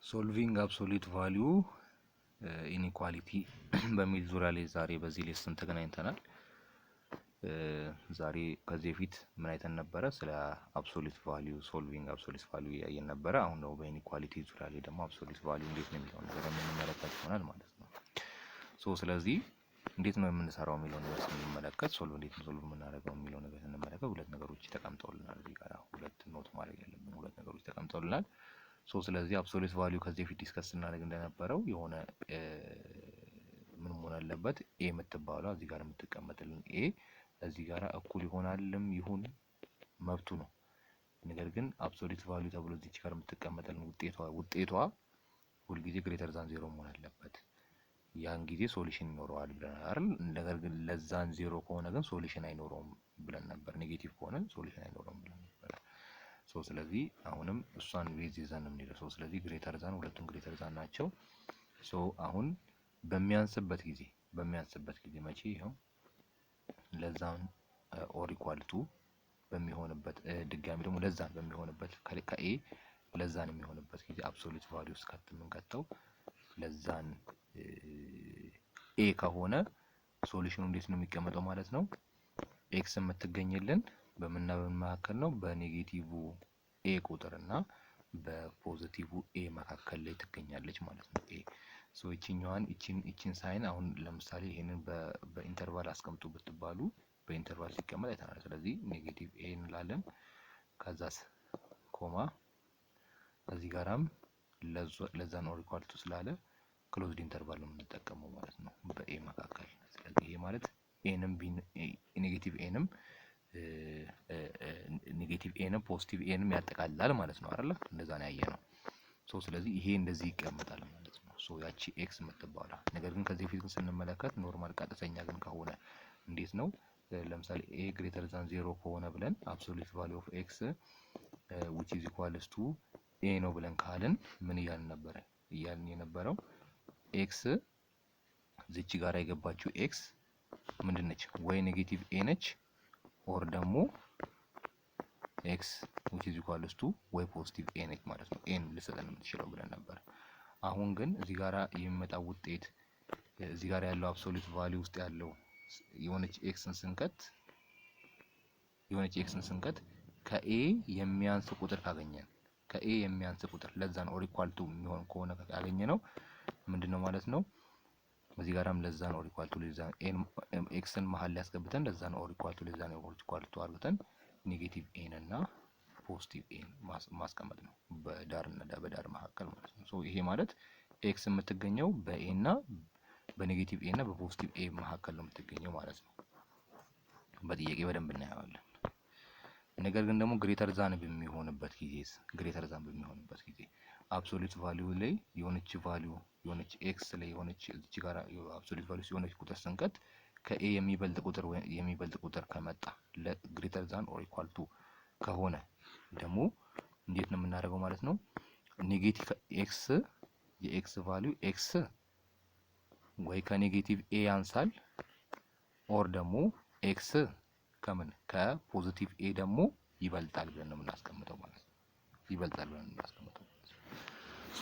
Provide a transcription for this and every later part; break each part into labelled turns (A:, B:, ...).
A: ሶልቪንግ አብሶሉት ቫልዩ ኢኒኳሊቲ በሚል ዙሪያ ላይ ዛሬ በዚህ ሌሰን ተገናኝተናል። ዛሬ ከዚህ በፊት ምን አይተን ነበረ? ስለ አብሶሉት ቫልዩ ሶልቪንግ አብሶሉት ቫልዩ ያየን ነበረ። አሁን ነው በኢኒኳሊቲ ዙሪያ ላይ ደግሞ አብሶሉት ቫልዩ እንዴት ነው የሚለው ነገር የምንመለከት ይሆናል ማለት ነው። ስለዚህ እንዴት ነው የምንሰራው የሚለው ነገር ስንመለከት እንዴት ነው ሶልቭ የምናደርገው የሚለው ነገር ስንመለከት ሁለት ነገሮች ተቀምጠውልናል። እዚህ ጋር ሁለት ኖት ማድረግ ያለብን ሁለት ነገሮች ተቀምጠውልናል። ስለዚህ አብሶሉት ቫልዩ ከዚህ በፊት ዲስከስ ስናደርግ እንደነበረው የሆነ ምን መሆን አለበት? ኤ የምትባለው እዚህ ጋር የምትቀመጥልን ኤ እዚህ ጋር እኩል ይሆናልም ይሁን መብቱ ነው። ነገር ግን አብሶሉት ቫልዩ ተብሎ እዚህ ጋር የምትቀመጥልን ውጤቷ ሁልጊዜ ግሬተር ዛን ዜሮ መሆን አለበት። ያን ጊዜ ሶሉሽን ይኖረዋል ብለናል አይደል? ነገር ግን ለዛን ዜሮ ከሆነ ግን ሶሉሽን አይኖረውም ብለን ነበር። ኔጌቲቭ ከሆነ ሶሉሽን አይኖረውም ብለን ነበር። ስለዚህ አሁንም እሷን ቤዝ ይዘን ነው የምንሄደው። ስለዚህ ግሬተር ዛን ሁለቱም ግሬተር ዛን ናቸው። አሁን በሚያንስበት ጊዜ መቼ ይሄው ለዛን ኦር ኢኳል ቱ በሚሆንበት ድጋሚ ደግሞ ለዛን በሚሆንበት ከኤ ለዛን የሚሆንበት ጊዜ አብሶሉት ቫልዩ ውስጥ የምንከተው ለዛን ኤ ከሆነ ሶሉሽኑ እንዴት ነው የሚቀመጠው ማለት ነው? ኤክስ የምትገኝልን በምንና በምን መካከል ነው? በኔጌቲቭ ኤ ቁጥር እና በፖዚቲቭ ኤ መካከል ላይ ትገኛለች ማለት ነው። ኤ እቺን ሳይን አሁን ለምሳሌ ይሄንን በኢንተርቫል አስቀምጡ ብትባሉ በኢንተርቫል ሲቀመጥ አይተናል። ስለዚህ ኔጌቲቭ ኤ እንላለን። ከዛስ ኮማ እዚህ ጋራም ለዛን ኦር ኢኳል ቱ ስላለ ክሎዝድ ኢንተርቫል ነው የምንጠቀመው ማለት ነው በኤ መካከል። ስለዚህ ይሄ ማለት ኔጌቲቭ ኤንም ፖዚቲቭ ኤንም ያጠቃልላል ማለት ነው አይደል? እንደዛ ነው ያየነው። ስለዚህ ይሄ እንደዚህ ይቀመጣል ማለት ነው። ያቺ ኤክስ የምትባለው ነገር ግን ከዚህ በፊት ስንመለከት ኖርማል ቀጥተኛ ግን ከሆነ እንዴት ነው? ለምሳሌ ኤ ግሬተር ዛን 0 ከሆነ ብለን አብሶሉት ቫልዩ ኦፍ ኤክስ which is equals to ኤ ነው ብለን ካልን ምን እያልን ነበረ? እያልን የነበረው ኤክስ እዚች ጋር የገባችው ኤክስ ምንድነች? ወይ ኔጌቲቭ ኤ ነች ኦር ደግሞ ኤክስ which is equals to ወይ ፖዚቲቭ ኤ ነች ማለት ነው። ኤን ልሰጠን የምትችለው ብለን ነበር። አሁን ግን እዚህ ጋር የሚመጣው ውጤት እዚህ ጋር ያለው አብሶሉት ቫልዩ ውስጥ ያለው የሆነች ኤክስን ስንከት ከኤ የሚያንስ ቁጥር ካገኘን ለዛን ኦር ኢኳል ቱ የሚሆን ከሆነ ካገኘ ነው ምንድነው ማለት ነው? እዚህ ጋርም ለዛን ኦር ኢኳል ቱ ለዛን ኤክስን መሃል ላይ ያስገብተን ለዛን ኦር ኢኳል ቱ ለዛን ኦር ኢኳል ቱ አድርገን ኔጌቲቭ ኤን እና ፖዚቲቭ ኤን ማስቀመጥ ነው በዳር መካከል ማለት ነው። ይሄ ማለት ኤክስ የምትገኘው በኤ እና በኔጌቲቭ ኤ እና በፖዚቲቭ ኤ መካከል ነው የምትገኘው ማለት ነው። በጥያቄ በደንብ እናየዋለን። ነገር ግን ደግሞ ግሬተር ዛን በሚሆንበት ጊዜ አብሶሉት ቫልዩ ላይ የሆነች ኤክስ ላይ የሆነች እዚህ ጋር አብሶሉት ቫልዩ የሆነች ቁጥር ስንቀት ከኤ የሚበልጥ ቁጥር ከመጣ ለግሬተር ዛን ኦር ኢኳል ቱ ከሆነ ደግሞ እንዴት ነው የምናደርገው ማለት ነው? ኔጌቲቭ ኤክስ የኤክስ ቫልዩ ኤክስ ወይ ከኔጌቲቭ ኤ ያንሳል ኦር ደግሞ ኤክስ ከፖዚቲቭ ኤ ደግሞ ይበልጣል ብለን ነው የምናስቀምጠው ማለት ነው።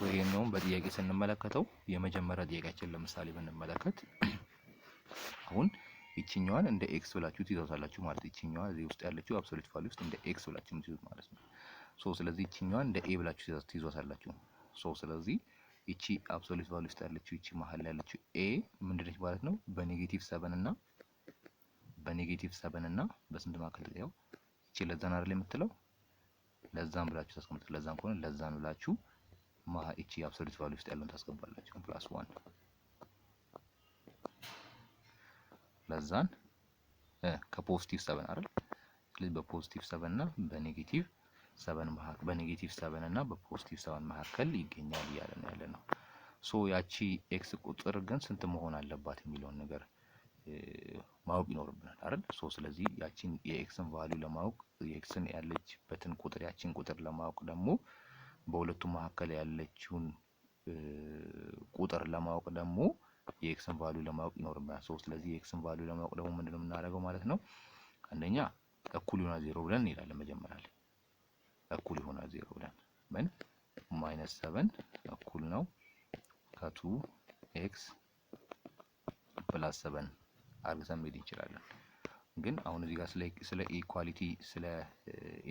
A: ይሄን ነው በጥያቄ ስንመለከተው የመጀመሪያ ጥያቄያችን ለምሳሌ ብንመለከት አሁን ይችኛዋን እንደ ኤክስ ብላችሁ ትይዛታላችሁ ማለት ይችኛዋ እዚህ ውስጥ ያለችው አብሶሉት ቫልዩ ውስጥ እንደ ኤክስ ብላችሁ ትይዙት ማለት ነው። ስለዚህ ይችኛዋን እንደ ኤ ብላችሁ ትይዟታላችሁ። ስለዚህ ይቺ አብሶሉት ቫልዩ ውስጥ ያለችው ይቺ መሃል ላይ ያለችው ኤ ምንድነች ማለት ነው? በኔጌቲቭ 7 እና በስንት መካከል ያው ይቺ ለዛን አይደል የምትለው ለዛን ብላችሁ ታስቀምጡ። ለዛን ከሆነ ለዛን ብላችሁ ይቺ አብሶሉት ቫልዩ ውስጥ ያለውን ታስገባላችሁ +1 ለዛን ከፖዚቲቭ 7 አይደል? ስለዚህ በፖዚቲቭ 7 እና በኔጌቲቭ 7 እና በፖዚቲቭ 7 መካከል ይገኛል እያለን ያለ ነው። ያቺ ኤክስ ቁጥር ግን ስንት መሆን አለባት የሚለውን ነገር ማወቅ ይኖርብናል አይደል? ስለዚህ ያቺን የኤክስን ቫልዩ ለማወቅ የኤክስን ያለችበትን ቁጥር ያቺን ቁጥር ለማወቅ ደግሞ በሁለቱም መካከል ያለችውን ቁጥር ለማወቅ ደግሞ የኤክስን ቫልዩ ለማወቅ ይኖርብናል። ስለዚህ የኤክስን ቫልዩ ለማወቅ ደግሞ ምንድነው የምናደርገው ማለት ነው? አንደኛ እኩል ይሆናል 0 ብለን እንሄዳለን። መጀመሪያ ላይ እኩል ይሆናል 0 ብለን ማይነስ 7 እኩል ነው ከ2 ኤክስ ፕላስ 7 አድርገን መሄድ እንችላለን። ግን አሁን እዚህ ጋር ስለ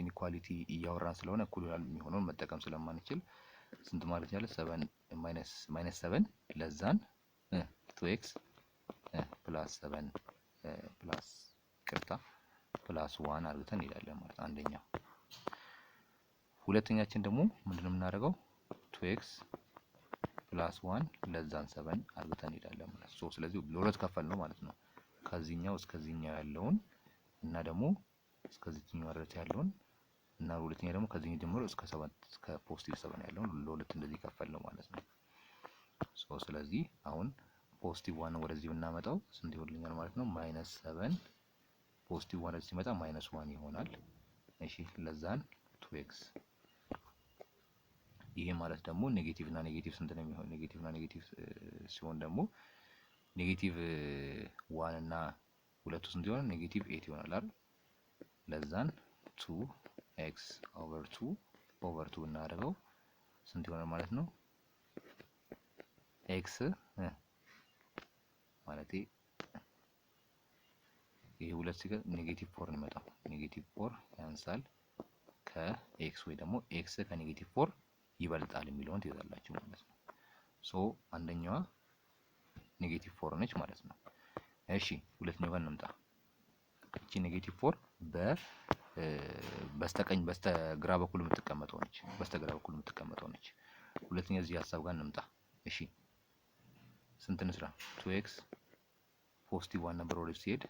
A: ኢኒኳሊቲ እያወራን ስለሆነ እኩል የሚሆነውን መጠቀም ስለማንችል ስንት ማለት ያለ 7 ማይነስ 7 ለዛን 2x ፕላስ 7 ፕላስ ቅርታ ፕላስ 1 አድርገን እንሄዳለን ማለት አንደኛው። ሁለተኛችን ደግሞ ምንድነው የምናደርገው 2x ፕላስ 1 ለዛን 7 አድርገን እንሄዳለን ማለት ነው። ስለዚህ ለሁለት ከፈል ነው ማለት ነው። ከዚህኛው እስከዚህኛው ያለውን እና ደግሞ እስከዚህኛው ድረስ ያለውን እና ሁለተኛ ደግሞ ከዚህኛው ጀምሮ እስከ ፖዚቲቭ 7 ያለውን ለሁለት እንደዚህ ከፈል ነው ማለት ነው። ስለዚህ አሁን ፖዚቲቭ 1 ወደዚህ ብናመጣው ስንት ይሆንልኛል ማለት ነው? ማይነስ 7 ፖዚቲቭ 1 ወደዚህ ሲመጣ ማይነስ 1 ይሆናል። እሺ ለዛን 2x ይሄ ማለት ደግሞ ኔጌቲቭ እና ኔጌቲቭ ስንት ነው የሚሆነው? ኔጌቲቭ እና ኔጌቲቭ ሲሆን ደግሞ ኔጌቲቭ 1 እና ሁለቱ ስንት ይሆናል? ኔጌቲቭ 8 ይሆናል አይደል? ለዛን 2x ኦቨር 2 እናደርገው ስንት ይሆናል ማለት ነው? x ማለት ይሄ ሁለት ሲገ ኔጌቲቭ 4 ነው የሚመጣው። ኔጌቲቭ 4 ያንሳል ከኤክስ ወይ ደግሞ ኤክስ ከኔጌቲቭ 4 ይበልጣል የሚለውን ትይዛላችሁ ማለት ነው። አንደኛዋ ኔጌቲቭ 4 ነች ማለት ነው። እሺ ሁለተኛው ጋር እንምጣ። እቺ ኔጌቲቭ 4 በስተግራ በኩል የምትቀመጠው ነች። ሁለተኛ እዚህ ሀሳብ ጋር እንምጣ። እሺ ስንት እንስራ? 2x ፖዚቲቭ 1 ነበር ወደ ሲሄድ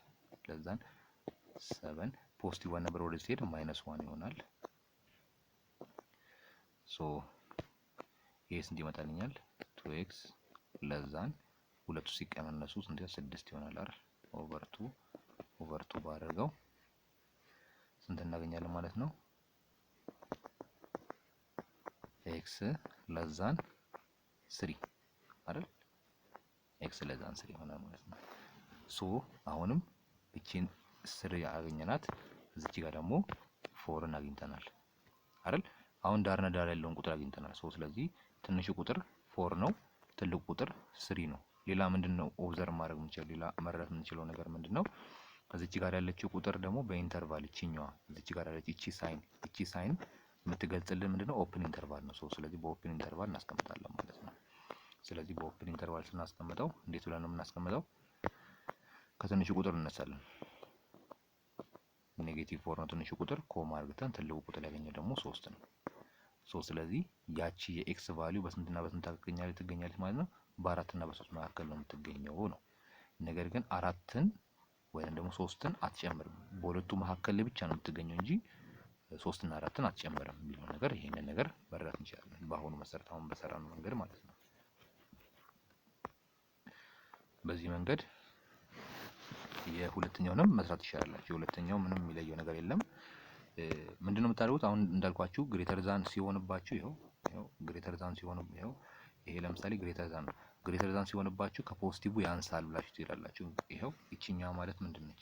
A: ለዛን 7 ፖዚቲቭ 1 ነበር ወደ ሲሄድ ማይነስ 1 ይሆናል። ይሄ ስንት ይመጣልኛል? 2x ለዛን ሁለቱ ሲቀነሱ ስንት 6 ይሆናል አይደል? ኦቨር 2 ባደርገው ስንት እናገኛለን ማለት ነው? x ለዛን 3 አይደል? x ለዛን 3 ይሆናል ማለት ነው። አሁንም እቺን 3 ያገኘናት እዚች ጋር ደግሞ 4ን አግኝተናል አይደል? አሁን ዳርና ዳር ያለውን ቁጥር አግኝተናል። ስለዚህ ትንሹ ቁጥር 4 ነው፣ ትልቁ ቁጥር 3 ነው። ሌላ ምንድነው ኦብዘርቭ ማድረግ የምንችለው ሌላ መረዳት የምንችለው ነገር ምንድነው? እዚች ጋር ያለችው ቁጥር ደግሞ በኢንተርቫል እቺኛዋ እዚች ጋር ያለች እቺ ሳይን የምትገልጽልን ምንድነው? ኦፕን ኢንተርቫል ነው። ስለዚህ በኦፕን ኢንተርቫል እናስቀምጣለን ማለት ነው። ስለዚህ በኦፕን ኢንተርቫል ስናስቀምጠው እንዴት ብለን ነው የምናስቀምጠው? ከትንሹ ቁጥር እንነሳለን። ኔጌቲቭ 4 ነው ትንሹ ቁጥር፣ ኮማ አድርገን ትልቁ ቁጥር ያገኘው ደግሞ 3 ነው። ስለዚህ ያቺ የኤክስ ቫልዩ በስንትና በስንት ትገኛለች ማለት ነው? በ4 እና በ3 መካከል ነው የምትገኘው ነው። ነገር ግን 4ን ወይም ደግሞ 3ን አትጨምርም። በሁለቱ መካከል ላይ ብቻ ነው የምትገኘው እንጂ 3 እና 4ን አትጨምርም የሚለው ነገር ይሄንን ነገር መረዳት እንችላለን። በአሁኑ መሰረት አሁን በሰራነው መንገድ ማለት ነው። በዚህ መንገድ የሁለተኛውንም መስራት ይቻላል። የሁለተኛው ምንም የሚለየው ነገር የለም። ምንድነው የምታደርጉት? አሁን እንዳልኳችሁ ግሬተር ዛን ሲሆንባችሁ ይሄው ግሬተር ዛን ሲሆን ይሄ ለምሳሌ ግሬተር ዛን ነው። ግሬተር ዛን ሲሆንባችሁ ከፖዚቲቭ ያንሳል ብላችሁ ትሄዳላችሁ። ይሄው እቺኛው ማለት ምንድነች?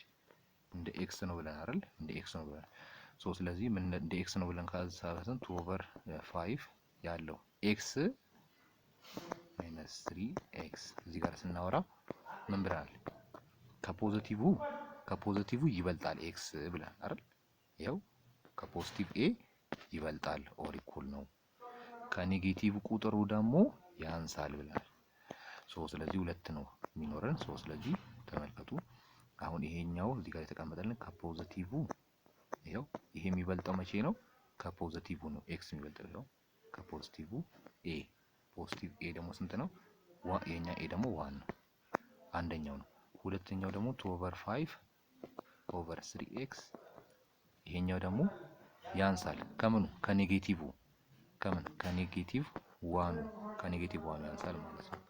A: እንደ ኤክስ ነው ብለን አይደል? እንደ ኤክስ ነው ብለን ስለዚህ ምን እንደ ኤክስ ነው ብለን ካሳበሰን 2 ኦቨር 5 ያለው ኤክስ ማይነስ 3 ኤክስ እዚህ ጋር ስናወራ ምን ብለናል? ከፖዚቲቭ ይበልጣል ኤክስ ብለን አይደል? ይሄው ከፖዚቲቭ ኤ ይበልጣል ኦር ኢኩል ነው፣ ከኔጌቲቭ ቁጥሩ ደግሞ ያንሳል ብለናል። ስለዚህ ሁለት ነው የሚኖረን። ስለዚህ ተመልከቱ አሁን ይሄኛው እዚህ ጋር የተቀመጠልን ከፖዚቲቭ ይሄው ይሄ የሚበልጠው መቼ ነው? ከፖዚቲቭ ነው ኤክስ የሚበልጠው ይሄው ከፖዚቲቭ ኤ። ፖዚቲቭ ኤ ደግሞ ስንት ነው? የኛ ኤ ደግሞ 1 ነው፣ አንደኛው ነው። ሁለተኛው ደግሞ 2 ኦቨር 5 ኦቨር 3 ኤክስ ይሄኛው ደግሞ ያንሳል ከምኑ? ከኔጌቲቭ ከኔጌቲቭ 1 ያንሳል ማለት ነው።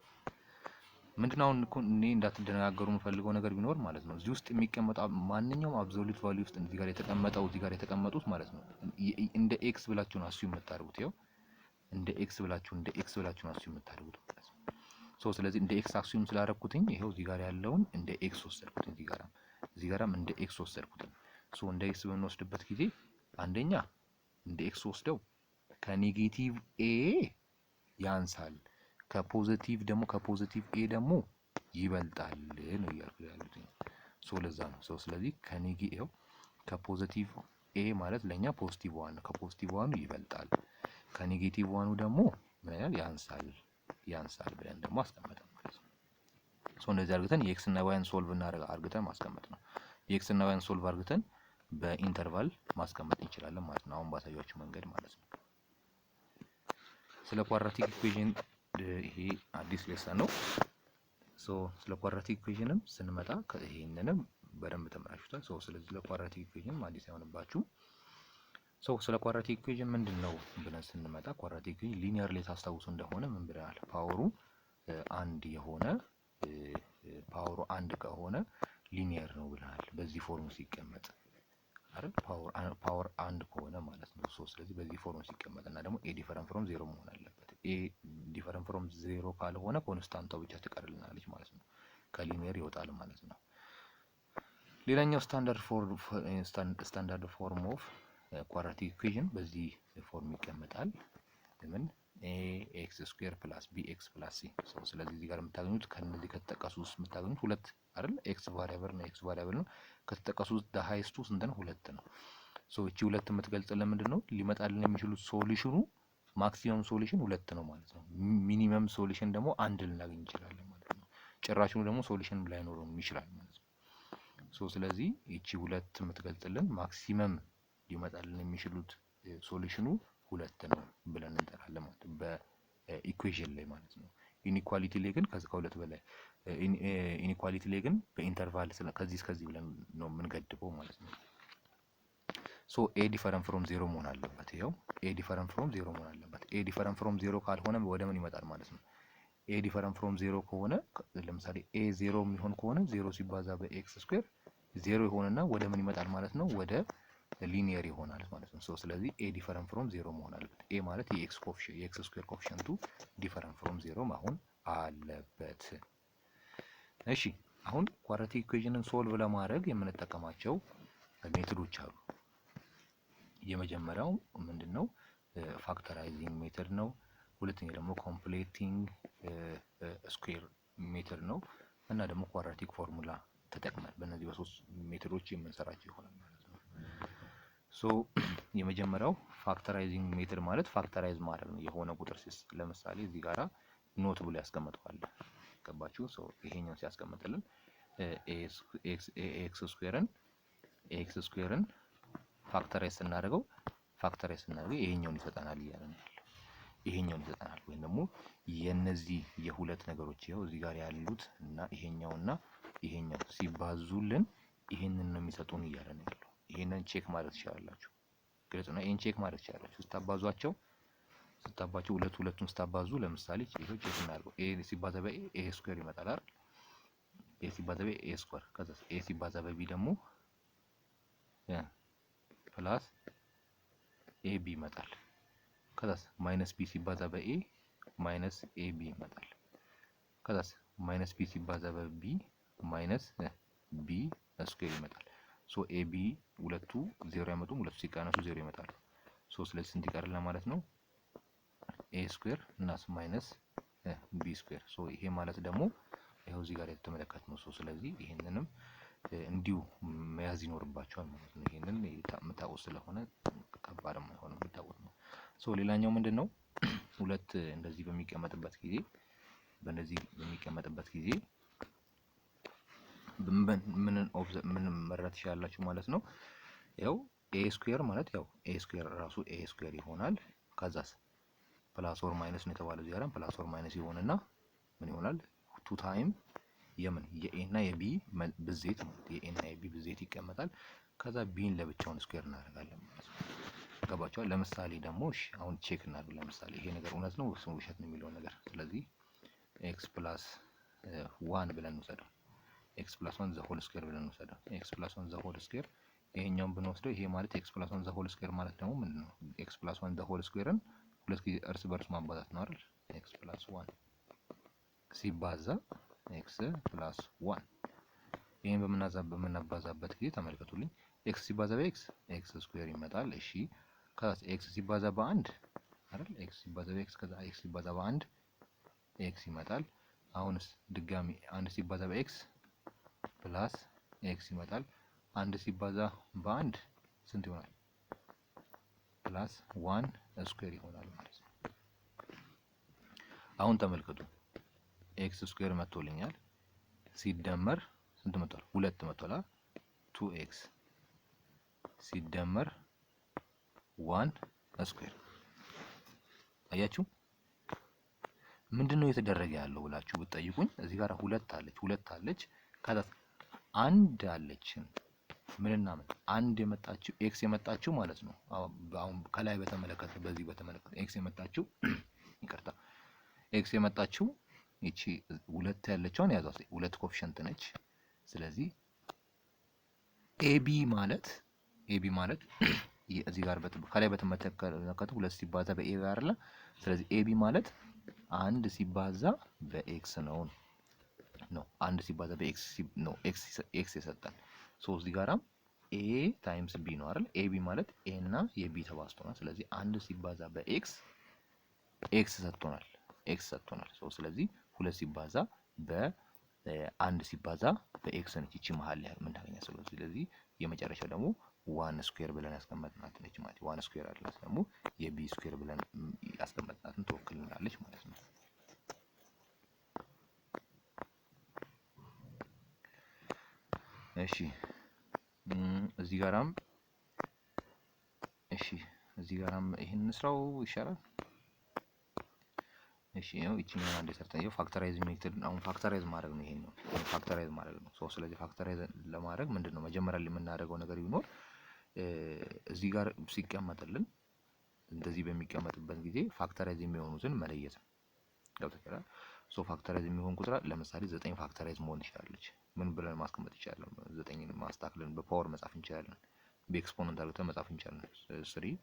A: ምንድነው አሁን እኔ እንዳትደነጋገሩ የምፈልገው ነገር ቢኖር ማለት ነው እዚህ ውስጥ የሚቀመጠው ማንኛውም አብሶሉት ቫልዩ ውስጥ እዚህ ጋር የተቀመጡት ማለት ነው እንደ ኤክስ ብላችሁ ነው አስዩ የምታደርጉት። ይኸው እንደ ኤክስ ብላችሁ ነው አስዩ የምታደርጉት ማለት ነው። ስለዚህ እንደ ኤክስ አስዩም ስላደረኩትኝ ይኸው እዚህ ጋር ያለውን እንደ ኤክስ ወሰድኩት፣ እዚህ ጋራም እንደ ኤክስ ወሰድኩት። እንደ ኤክስ በምንወስድበት ጊዜ አንደኛ እንደ ኤክስ ወስደው ከኔጌቲቭ ኤ ያንሳል፣ ከፖዚቲቭ ኤ ደግሞ ይበልጣል ነው እያልኩ ያሉት። ለዛ ነው ስለዚህ ከፖዚቲቭ ኤ ማለት ለኛ ፖዚቲቭ ዋን ነው። ከፖዚቲቭ ዋኑ ይበልጣል፣ ከኔጌቲቭ ዋኑ ደግሞ ምን ያህል ያንሳል ብለን ደግሞ አስቀመጠን ማለት ነው። እንደዚህ አድርገን የኤክስ እና ዋይን ሶልቭ አድርገን ማስቀመጥ ነው። የኤክስ እና ዋይን ሶልቭ አድርገን በኢንተርቫል ማስቀመጥ እንችላለን ማለት ነው። አሁን ባሳያችሁ መንገድ ማለት ነው። ስለ ኳድራቲክ ኢኩዌሽን ይሄ አዲስ ሌሰን ነው። ስለ ኳድራቲክ ኢኩዌሽንም ስንመጣ ይሄንንም በደንብ ተምራችሁታል። ስለዚህ ስለ ኳድራቲክ ኢኩዌሽን አዲስ አይሆንባችሁ። ስለ ኳድራቲክ ኢኩዌሽን ምንድነው ብለን ስንመጣ ኳድራቲክ ኢኩዌሽን ሊኒየር ላይ ታስታውሱ እንደሆነ ምን ብለናል? ፓወሩ አንድ ከሆነ ሊኒየር ነው ብለናል። በዚህ ፎርም ሲቀመጥ አይደል? ፓወር አንድ ከሆነ ማለት ነው። ስለዚህ በዚህ ፎርም ሲቀመጥ እና ደግሞ ኤ ዲፈረንት ፍሮም ዜሮ መሆን አለበት። ኤ ዲፈረንት ፍሮም ዜሮ ካልሆነ ኮንስታንቷ ብቻ ትቀርልናለች ማለት ነው። ከሊኒየር ይወጣል ማለት ነው። ሌላኛው ስታንዳርድ ፎርም ኦፍ ኳድራቲክ ኢኩዌሽን በዚህ ፎርም ይቀመጣል። ምን ኤክስ ስኩዌር ፕላስ ቢ ኤክስ ፕላስ ሲ። ስለዚህ እዚህ ጋር የምታገኙት ከነዚህ ከተጠቀሱ ውስጥ የምታገኙት ሁለት አይደል? ኤክስ ቫሪያብል ነው። ከተጠቀሱት ሃይስቱ ስንት ነው? ሁለት ነው። እቺ ሁለት የምትገልጽልን ምንድን ነው? ሊመጣልን የሚችሉት ሶሉሽኑ ማክሲመም ሶሉሽን ሁለት ነው ማለት ነው። ሚኒመም ሶሉሽን ደግሞ አንድ ልናገኝ እንችላለን ማለት ነው። ጭራሹኑ ደግሞ ሶሉሽን ላይኖረው ይችላል ማለት ነው። ስለዚህ እቺ ሁለት የምትገልጽልን ማክሲመም ሊመጣልን የሚችሉት ሶሉሽኑ ሁለት ነው ብለን እንጠራለን ማለት ነው፣ በኢኩዌሽን ላይ ማለት ነው። ኢኒኳሊቲ ላይ ግን ከሁለት በላይ ኢኒኳሊቲ ላይ ግን በኢንተርቫል ከዚህ እስከዚህ ብለን ነው የምንገድበው ማለት ነው። ኤ ዲፈረንት ፍሮም ዜሮ መሆን አለበት። ይኸው ኤ ዲፈረንት ፍሮም ዜሮ መሆን አለበት። ኤ ዲፈረንት ፍሮም ዜሮ ካልሆነ ወደ ምን ይመጣል ማለት ነው? ኤ ዲፈረንት ፍሮም ዜሮ ከሆነ ለምሳሌ ኤ ዜሮ የሚሆን ከሆነ ዜሮ ሲባዛ በኤክስ ስኩዌር ዜሮ ይሆንና ወደ ምን ይመጣል ማለት ነው? ወደ ሊኒየር ይሆናል ማለት ነው። ስለዚህ ኤ ዲፈረንት ፍሮም ዜሮ መሆን አለበት። ኤ ማለት የኤክስ ስኩዌር ኮኤፊሺየንቱ ዲፈረንት ፍሮም ዜሮ መሆን አለበት። እሺ አሁን ኳድራቲክ ኢኩዌሽንን ሶልቭ ለማድረግ የምንጠቀማቸው ሜቶዶች አሉ። የመጀመሪያው ምንድነው? ፋክተራይዚንግ ሜተድ ነው። ሁለተኛው ደግሞ ኮምፕሌቲንግ ስኩዌር ሜተድ ነው እና ደግሞ ኳድራቲክ ፎርሙላ ተጠቅመን በእነዚህ በሶስት ሜተዶች የምንሰራቸው ይሆናል ማለት ነው። የመጀመሪያው ፋክተራይዚንግ ሜተድ ማለት ፋክተራይዝ ማድረግ ነው። የሆነ ቁጥር ለምሳሌ እዚህ ጋራ ኖት ብሎ ያስቀምጠዋል። ገባችሁ? ይሄኛው ሲያስቀምጥልን ኤክስ ስኩዌርን ፋክተራይዝ ስናደርገው ይሄኛውን ይሰጠናል እያለ ነው ያለው። ይሄኛውን ይሰጠናል ወይም ደግሞ የነዚህ የሁለት ነገሮች ይኸው እዚህ ጋር ያሉት እና ይሄኛው ሲባዙልን ይሄንን ነው የሚሰጡን እያለ ነው ያለው። ይሄንን ቼክ ማድረግ ትችላላችሁ። ግልጽ ነው። ይሄን ቼክ ማድረግ ትችላላችሁ። ስታባዙ ሁለቱን ስታባዙ ለምሳሌ ይሄው ቼክ እናድርገው። ኤ ሲባዛ በኤ ኤ ስኩዌር ይመጣል አይደል? ኤ ሲባዛ በኤ ኤ ስኩዌር፣ ከዛ ኤ ሲባዛ በቢ ደግሞ ፕላስ ኤ ቢ ይመጣል። ከዛ ማይነስ ቢ ሲባዛ በኤ ማይነስ ኤ ቢ ይመጣል። ከዛ ማይነስ ቢ ሲባዛ በቢ ማይነስ ቢ ስኩዌር ይመጣል። ኤ ቢ ሁለቱ ዜሮ አይመጡም። ሁለቱ ሲቀነሱ ዜሮ ይመጣሉ። ስለዚህ ስንት ይቀርልናል ማለት ነው? ኤ ስኩዌር እና ማይነስ ቢ ስኩዌር። ይሄ ማለት ደግሞ ይሄው እዚህ ጋር የተመለከትነው ነው። ስለዚህ ይሄንንም እንዲሁ መያዝ ይኖርባቸዋል ማለት ነው። ይሄንን የምታውቁት ስለሆነ ከባድም አይሆንም፣ የምታውቁት ነው። ሌላኛው ምንድነው? ሁለት እንደዚህ በሚቀመጥበት ጊዜ ምን መረዳት ይችላላችሁ ማለት ነው። ያው ኤ ስኩዌር ማለት ያው ኤ ስኩዌር ራሱ ኤ ስኩዌር ይሆናል። ከዛስ ፕላስ ኦር ማይነስ ነው የተባለው እዚህ ጋር ፕላስ ኦር ማይነስ ይሆንና ምን ይሆናል? ቱ ታይም የኤ እና የቢ ብዜት ማለት የኤ እና የቢ ብዜት ይቀመጣል። ከዛ ቢን ለብቻውን ስኩዌር እናደርጋለን ማለት ነው። ገባችኋል? ለምሳሌ ደግሞ እሺ አሁን ቼክ እናድርግ። ለምሳሌ ይሄ ነገር እውነት ነው ወይስ ውሸት ነው የሚለው ነገር። ስለዚህ ኤክስ ፕላስ 1 ብለን እንውሰደው። ኤክስ ፕላስ 1 ዘ ሆል ስኩዌር ብለን እንውሰደው። ኤክስ ፕላስ 1 ዘ ሆል ስኩዌር ይሄኛውን ብንወስደው ይሄ ማለት ኤክስ ፕላስ 1 ዘ ሆል ስኩዌር ማለት ደግሞ ምንድነው? ኤክስ ፕላስ 1 ዘ ሆል ስኩዌርን ሁለት ጊዜ እርስ በርስ ማባዛት ነው አይደል? ኤክስ ፕላስ 1 ሲባዛ ኤክስ ፕላስ 1 ይሄን በምናባዛበት ጊዜ ተመልከቱልኝ። ኤክስ ሲባዛ በኤክስ ኤክስ ስኩዌር ይመጣል። እሺ ከዛ ኤክስ ሲባዛ በአንድ አይደል? ኤክስ ሲባዛ በኤክስ ከዛ ኤክስ ሲባዛ በአንድ ኤክስ ይመጣል። አሁንስ ድጋሚ አንድ ሲባዛ በኤክስ ፕላስ ኤክስ ይመጣል። አንድ ሲባዛ በአንድ ስንት ይሆናል? ፕላስ 1 ስኩዌር ይሆናል ማለት ነው። አሁን ተመልከቱ ኤክስ ስኩዌር መጥቶልኛል ሲደመር ስንት መጥቷል? 2 መጥቷል። 2x ሲደመር 1 ስኩዌር። አያችሁ ምንድነው የተደረገ ያለው ብላችሁ ብትጠይቁኝ እዚህ ጋር ሁለት አለች ከዛ አንድ አለችን ምንና ምን አንድ የመጣችው ኤክስ የመጣችው ማለት ነው። አሁን ከላይ በተመለከተ በዚህ በተመለከተ ኤክስ የመጣችው ይቅርታ ኤክስ የመጣችው እቺ ሁለት ያለችውን ያዟት ሁለት ኮፊሸንት ነች። ስለዚህ ኤቢ ማለት እዚህ ጋር ከላይ በተመለከተ ሁለት ሲባዛ በኤ ጋር አይደለ? ስለዚህ ኤቢ ማለት አንድ ሲባዛ በኤክስ ነው አንድ ሲባዛ በኤክስ ነው ኤክስ የሰጠን። ሶ እዚህ ጋራም ኤ ታይምስ ቢ ነው አይደል? ኤቢ ማለት ኤ እና የቢ ተባዝቶ ነው። ስለዚህ አንድ ሲባዛ በኤክስ ኤክስ ሰጥቶናል። ሶ ስለዚህ ሁለት ሲባዛ በአንድ ሲባዛ በኤክስ ነች ይቺ መሀል ላይ ምን ታገኛ። ስለዚህ የመጨረሻው ደግሞ ዋን ስኩዌር ብለን ያስቀመጥናት ነች ማለት ዋን ስኩዌር አለች ደግሞ የቢ ስኩዌር ብለን ያስቀመጥናትን ትወክልናለች ማለት ነው። እሺ እዚህ ጋራም ይሄን እንስራው ይሻላል። እሺ ነው እቺኛው አንድ ሰርተን ይሄው ፋክተራይዝ ሜተድ አሁን ፋክተራይዝ ማድረግ ነው። ይሄን ነው ፋክተራይዝ ማድረግ ነው። ሶ ስለዚህ ፋክተራይዝ ለማድረግ ምንድነው መጀመሪያ ላይ የምናደርገው ነገር ቢኖር እዚህ ጋር ሲቀመጥልን እንደዚህ በሚቀመጥበት ጊዜ ፋክተራይዝ የሚሆኑትን መለየት ነው። ገብቶሻል? ሶ ፋክተራይዝ የሚሆን ቁጥር ለምሳሌ 9 ፋክተራይዝ መሆን ትችላለች። ምን ብለን ማስቀመጥ ይችላል? 9ን ማስተካከልን በፓወር መጻፍ እንችላለን። በኤክስፖነንት አድርገን መጻፍ እንችላለን። 3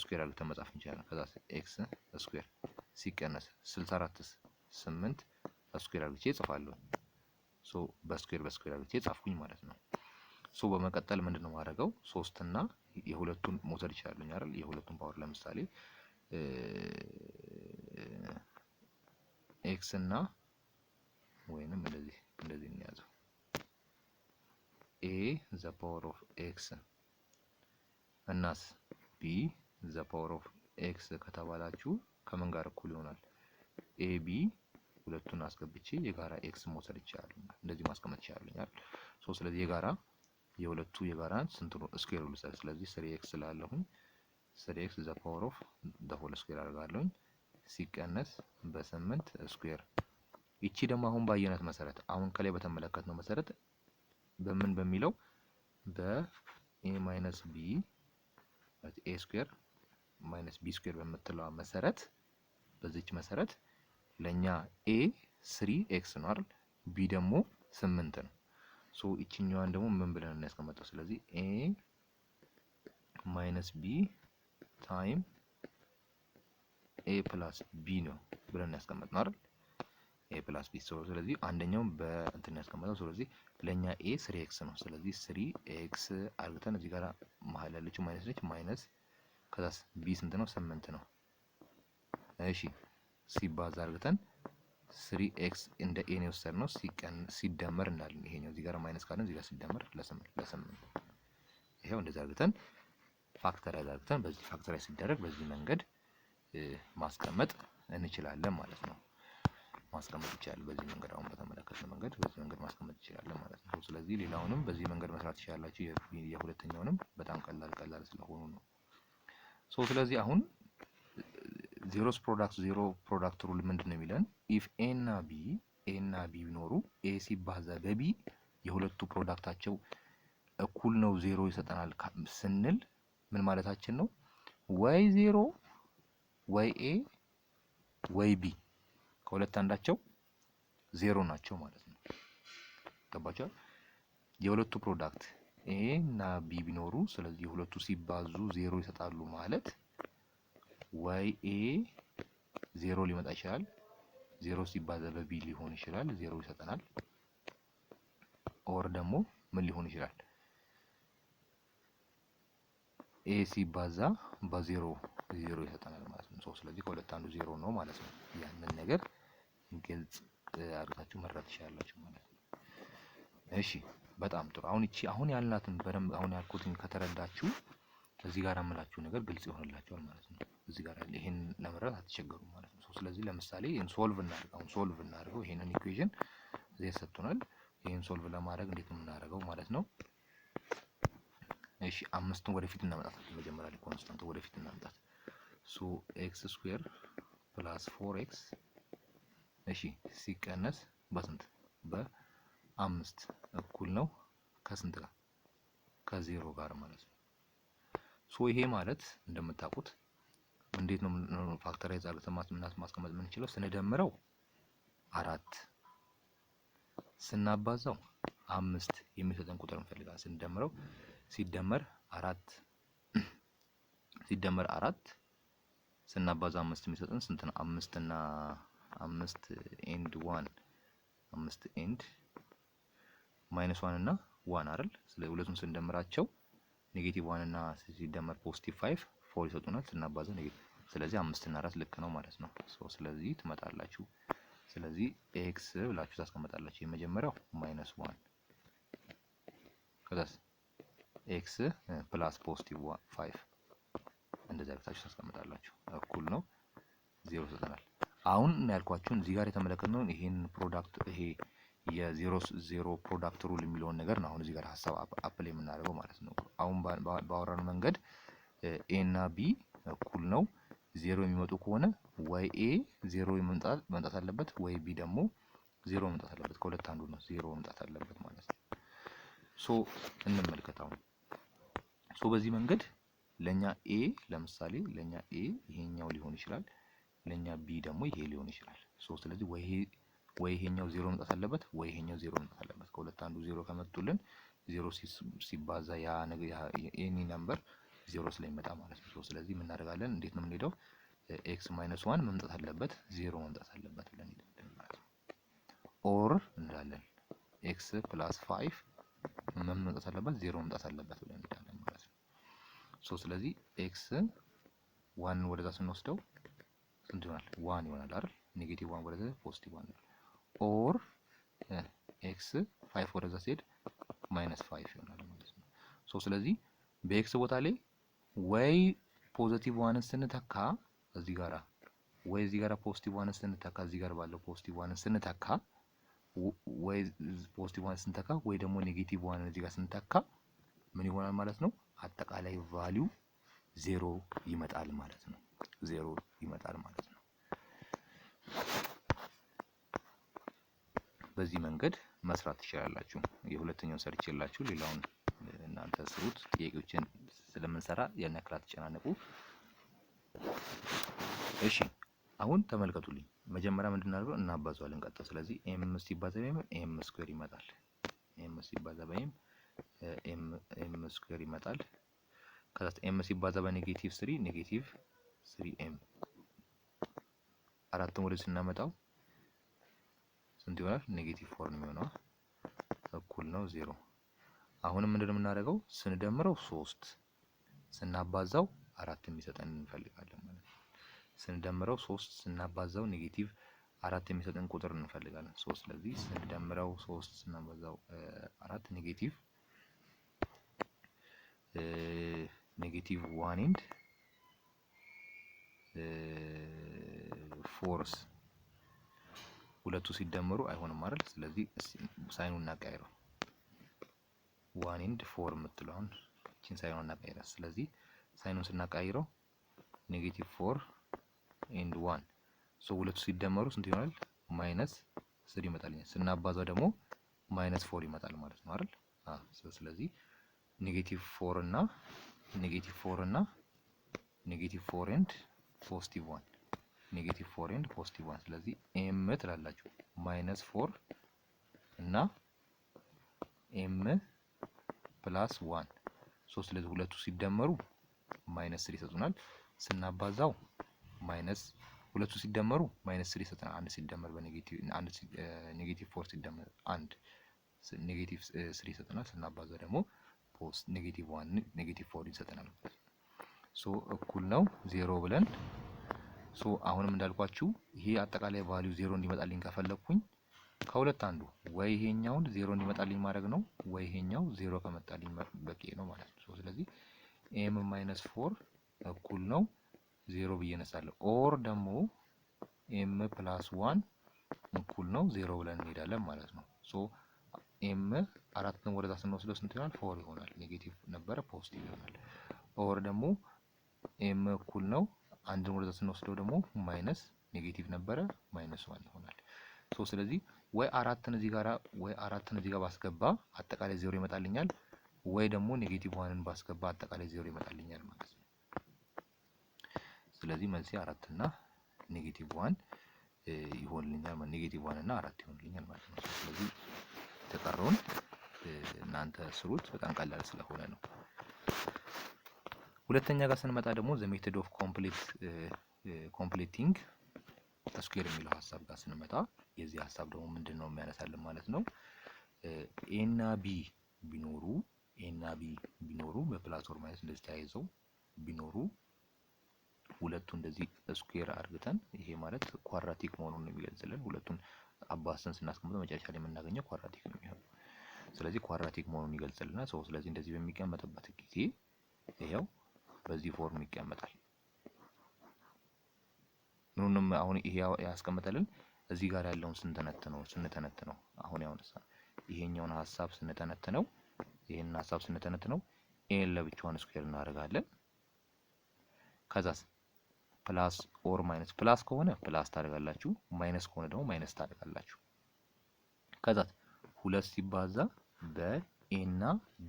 A: ስኩዌር አድርገን መጻፍ እንችላለን። ከዛ ኤክስ ስኩዌር ሲቀነስ 64ስ 8 ስኩዌር አድርጌ እጽፋለሁ። ሶ በስኩዌር አድርጌ ጻፍኩኝ ማለት ነው። ሶ በመቀጠል ምንድነው ማድረገው 3 እና የሁለቱን መውሰድ ይችላልኝ አይደል? የሁለቱን ፓወር ለምሳሌ ኤክስ እና ወይንም እንደዚህ እንያዘው ኤ ዘ ፓወር ኦፍ ኤክስ እናስ ቢ ዘ ፓወር ኦፍ ኤክስ ከተባላችሁ ከምን ጋር እኩል ይሆናል? ኤቢ ሁለቱን አስገብቼ የጋራ ኤክስ መውሰድ ይችላል። እንደዚህ ማስቀመጥ ይችላል አይደል? ሶ ስለዚህ የሁለቱ የጋራ ስንት ነው? ስኩዌር ልውሰድ። ስለዚህ 3x ስላለሁኝ 3x ዘ ፓወር ኦፍ ዘ ሆል ስኩዌር አድርጋለሁኝ ሲቀነስ በ8 ስኩዌር። ይቺ ደግሞ አሁን ባየናት መሰረት አሁን ከላይ በተመለከትነው መሰረት በምን በሚለው በኤ ማይነስ ቢ ኤ ስኩዌር ማይነስ ቢ ስኩዌር በምትለው መሰረት በዚች መሰረት ለኛ ኤ 3x ነው አይደል? ቢ ደግሞ 8 ነው። ሶ እቺኛዋን ደግሞ ምን ብለን እናስቀምጠው? ስለዚህ ኤ ማይነስ ቢ ታይም ኤ ፕላስ ቢ ነው ብለን እናስቀምጠው አይደል? ኤ ፕላስ ቢ። ስለዚህ አንደኛው በእንትን ያስቀምጠው። ስለዚህ ለኛ ኤ 3x ነው። ስለዚህ 3x አድርገን እዚህ ጋር መሀል ያለችው ማይነስ ነች። ማይነስ ከዛስ ቢ ስንት ነው? 8 ነው። እሺ ሲባዛ አድርገን 3x እንደ ኤ ነው የወሰድነው ሲደመር እንዳለን ይሄኛው እዚህ ጋር ማይነስ ካለን እዚህ ጋር ሲደመር ለ8 ይሄው እንደዛ አድርገን ፋክተራይዝ አድርገን በዚህ ፋክተራይዝ ሲደረግ በዚህ መንገድ ማስቀመጥ እንችላለን ማለት ነው። ማስቀመጥ ይችላል በዚህ መንገድ አሁን በተመለከተው መንገድ በዚህ መንገድ ማስቀመጥ ይችላል ማለት ነው። ስለዚህ ሌላውንም በዚህ መንገድ መስራት ይችላላችሁ። የሁለተኛውንም በጣም ቀላል ስለሆኑ ነው። ስለዚህ አሁን ዜሮስ ፕሮዳክት ዜሮ ፕሮዳክት ሩል ምንድነው የሚለን? ኢፍ ኤ እና ቢ ቢኖሩ ኤ ሲባዛ በቢ የሁለቱ ፕሮዳክታቸው እኩል ነው ዜሮ ይሰጠናል ስንል ምን ማለታችን ነው? ወይ ዜሮ ወይ ኤ ወይ ቢ ከሁለት አንዳቸው ዜሮ ናቸው ማለት ነው። ገባችሁ? የሁለቱ ፕሮዳክት ኤ እና ቢ ቢኖሩ ስለዚህ የሁለቱ ሲባዙ ዜሮ ይሰጣሉ ማለት ወይ ኤ ዜሮ ሊመጣ ይችላል፣ ዜሮ ሲባዛ በቢ ሊሆን ይችላል ዜሮ ይሰጠናል። ኦር ደግሞ ምን ሊሆን ይችላል? ኤ ሲባዛ በዜሮ ዜሮ ይሰጠናል ማለት ነው። ስለዚህ ከሁለት አንዱ ዜሮ ነው ማለት ነው። ያንን ነገር ግልጽ አድርጋችሁ መረዳት ትችላላችሁ ማለት ነው። እሺ በጣም ጥሩ። አሁን ያልናትን በደንብ አሁን ያልኩትን ከተረዳችሁ እዚህ ጋር አምላችሁ ነገር ግልጽ ይሆንላችኋል ማለት ነው። እዚህ ጋር ይሄን ለመረዳት አትቸገሩም ማለት ነው። ስለዚህ ለምሳሌ ይሄን ሶልቭ እናድርገው። ይሄንን ኢኩዌሽን እዚህ ሰጥቶናል። ይሄን ሶልቭ ለማድረግ እንዴት ነው የምናደርገው ማለት ነው? እሺ አምስቱን ወደፊት እናመጣት። መጀመሪያ ላይ ኮንስታንት ወደፊት እናመጣት። ኤክስ ስኩዌር ፕላስ 4x እሺ ሲቀነስ በስንት በ5 እኩል ነው ከስንት ጋር ከዜሮ ጋር ማለት ነው። ይሄ ማለት እንደምታውቁት እንዴት ነው ፋክተራይዝ አድርገን ማስቀመጥ የምንችለው? ስንደምረው 4 ስናባዛው 5 የሚሰጠን ቁጥር እንፈልጋለን። ስንደምረው ሲደመር 4 ስናባዛ 5 የሚሰጠን ስንት ነው? 5 እና 5 ኤንድ 1 እና 1 አይደል? ስለዚህ ሁለቱን ስንደምራቸው ኔጌቲቭ 1 እና ሲደመር ፖዚቲቭ 5 4 ይሰጡናል። ስናባዛ ኔጌቲቭ ስለዚህ 5 እና 4 ልክ ነው ማለት ነው። ስለዚህ ትመጣላችሁ። ስለዚህ ኤክስ ብላችሁ ታስቀምጣላችሁ። የመጀመሪያው -1 ከዛስ ኤክስ ፕላስ ፖዚቲቭ 5 እንደዛ አድርጋችሁ ታስቀምጣላችሁ። እኩል ነው 0 ይሰጠናል። አሁን ያልኳችሁን እዚህ ጋር የተመለከትነው ይሄን ፕሮዳክት ይሄ የ0 ፕሮዳክት ሩል የሚለውን ነገር ነው። አሁን እዚህ ጋር ሀሳብ አፕላይ የምናደርገው ማለት ነው። አሁን ባወራን መንገድ ኤ እና ቢ እኩል ነው 0 የሚመጡ ከሆነ ወይ ኤ 0 መምጣት አለበት ወይ ቢ ደግሞ 0 መምጣት አለበት። ከሁለት አንዱ ነው 0 መምጣት አለበት ማለት ነው። እንመልከት አሁን በዚህ መንገድ ለኛ ኤ ለምሳሌ ለኛ ኤ ይሄኛው ሊሆን ይችላል፣ ለኛ ቢ ደግሞ ይሄ ሊሆን ይችላል። ስለዚህ ወይ ይሄኛው 0 መምጣት አለበት ወይ ይሄኛው 0 መምጣት አለበት። ከሁለት አንዱ 0 ከመጡልን 0 ሲባዛ ያ ነገር ኤኒ ነምበር 0 ስለሚመጣ ማለት ነው። ስለዚህ ምን እናደርጋለን? እንዴት ነው የምንሄደው? ኤክስ -1 መምጣት አለበት 0 መምጣት አለበት ብለን እንሄዳለን ማለት ነው። ኦር እንላለን ኤክስ ፕላስ 5 መምጣት አለበት 0 መምጣት አለበት ብለን እንሄዳለን ማለት ነው። ስለዚህ ኤክስ 1 ወደዛ ስንወስደው ስንት ይሆናል? 1 ይሆናል አይደል? ኔጌቲቭ 1 ወደዛ ፖዚቲቭ 1 ነው። ኦር ኤክስ 5 ወደዛ ሲሄድ -5 ይሆናል ማለት ነው። ስለዚህ በኤክስ ቦታ ላይ ወይ ፖዚቲቭ 1 ስንተካ እዚህ ጋራ ወይ እዚህ ጋራ ፖዚቲቭ 1 ስንተካ እዚህ ጋር ባለው ፖዚቲቭ 1 ስንተካ ወይ ፖዚቲቭ 1 ስንተካ ወይ ደግሞ ኔጌቲቭ 1 እዚህ ጋር ስንተካ ምን ይሆናል ማለት ነው? አጠቃላይ ቫልዩ 0 ይመጣል ማለት ነው። 0 ይመጣል ማለት ነው። በዚህ መንገድ መስራት ትችላላችሁ። የሁለተኛውን ሰርቼላችሁ ሌላውን እናንተ ስሩት። ጥያቄዎችን ስለምንሰራ ያን ያክል አትጨናነቁ። እሺ አሁን ተመልከቱልኝ። መጀመሪያ ምንድን እናድርገው? እናባዛዋለን ቀጥታ። ስለዚህ ኤም ሲባዛ በኤም ኤም ስኩዌር ይመጣል። ኤም ሲባዛ በኤም ኤም ስኩዌር ይመጣል። ከዛ ኤም ሲባዛ በኔጌቲቭ 3 ኔጌቲቭ 3ኤም አራቱን ወደ ስናመጣው ስንት ይሆናል? ኔጌቲቭ 4 ነው የሚሆነው። እኩል ነው 0። አሁንም ምንድነው የምናደርገው? ስንደምረው 3 ስናባዛው 4 የሚሰጠን እንፈልጋለን ማለት ነው። ስንደምረው 3 ስናባዛው ኔጌቲቭ 4 የሚሰጠን ቁጥር እንፈልጋለን። ስለዚህ ስንደምረው 3 ስናባዛው 4 ኔጌቲቭ 1 ኤንድ 4 ሁለቱ ሲደመሩ አይሆንም አይደል? ስለዚህ ሳይኑን እናቀያይረው። 1 ኤንድ 4 የምትለውን እቺን ሳይኑን እናቀያይረው። ስለዚህ ሳይኑን ስናቀያይረው ኔጌቲቭ 4 ኤንድ 1 ሁለቱ ሲደመሩ ስንት ይሆናል? -3 ይመጣልኛል። ስናባዛው ደግሞ -4 ይመጣል ማለት ነው አይደል? ስለዚህ ኔጌቲቭ 4 እና ኔጌቲቭ 4 ኤንድ ፖዚቲቭ 1 ኔጌቲቭ 4 ኤንድ ፖዚቲቭ 1 ስለዚህ ኤም ትላላችሁ -4 እና ኤም ፕላስ 1 ስለዚህ ሁለቱ ሲደመሩ -3 ይሰጡናል። ስናባዛው ሁለቱ ሲደመሩ -3 ይሰጡናል። አንድ ሲደመር በኔጌቲቭ ኔጌቲቭ 4 ሲደመር 1 ኔጌቲቭ 3 ይሰጡናል። ስናባዛው ደግሞ ኔጌቲቭ 1 ኔጌቲቭ 4 ይሰጠናል። ሶ እኩል ነው 0 ብለን ሶ አሁንም እንዳልኳችሁ ይሄ አጠቃላይ ቫልዩ 0 እንዲመጣልኝ ከፈለኩኝ ከሁለት አንዱ ወይ ይሄኛውን 0 እንዲመጣልኝ ማድረግ ነው ወይ ይሄኛው 0 ከመጣልኝ በቂ ነው ማለት ነው። ሶ ስለዚህ m ማይነስ 4 እኩል ነው 0 ብዬ እነሳለሁ። ኦር ደግሞ m ፕላስ 1 እኩል ነው 0 ብለን እንሄዳለን ማለት ነው። ሶ m አራትን ወደዛ ስንወስደው ስንት ይሆናል? 4 ይሆናል። ኔጌቲቭ ነበረ ፖዚቲቭ ይሆናል። ኦር ደግሞ m እኩል ነው አንድን ወደዛ ስንወስደው ደግሞ ማይነስ ኔጌቲቭ ነበረ ማይነስ 1 ይሆናል። ሶ ስለዚህ ወይ አራትን እዚህ ጋር ባስገባ አጠቃላይ 0 ይመጣልኛል፣ ወይ ደግሞ ኔጌቲቭ 1ን ባስገባ አጠቃላይ 0 ይመጣልኛል ማለት ነው። ስለዚህ መልሴ 4 እና ኔጌቲቭ 1 ይሆንልኛል ማለት ኔጌቲቭ 1 እና 4 ይሆንልኛል ማለት ነው። ስለዚህ የተቀረውን እናንተ ስሩት፣ በጣም ቀላል ስለሆነ ነው። ሁለተኛ ጋር ስንመጣ ደግሞ ዘ ሜተድ ኦፍ ኮምፕሊቲንግ ስኩዌር የሚለው ሀሳብ ጋር ስንመጣ የዚህ ሀሳብ ደግሞ ምንድነው የሚያነሳልን ማለት ነው። ኤ እና ቢ ቢኖሩ በፕላስ ኦር ማይነስ እንደዚህ ተያይዘው ቢኖሩ ሁለቱ እንደዚህ ስኩዌር አድርገን ይሄ ማለት ኳድራቲክ መሆኑን ነው የሚገልጽልን። ሁለቱን አባስተን ስናስቀምጠው መጨረሻ ላይ የምናገኘው ኳድራቲክ ነው የሚሆነው። ስለዚህ ኳድራቲክ መሆኑን ይገልጽልናል። ስለዚህ እንደዚህ በሚቀመጥበት ጊዜ ይሄው በዚህ ፎርም ይቀመጣል። ምኑንም አሁን ይሄ ያስቀምጠልን እዚህ ጋር ያለውን ስንተነትነው አሁን ያውንሳ ይሄኛውን ሀሳብ ስንተነትነው ይሄን ሀሳብ ስንተነትነው ኤን ለብቻዋን ስኩዌር እናደርጋለን። ከዛስ ፕላስ ኦር ማይነስ፣ ፕላስ ከሆነ ፕላስ ታደርጋላችሁ፣ ማይነስ ከሆነ ደግሞ ማይነስ ታደርጋላችሁ። ከዛስ ሁለት ሲባዛ በኤ እና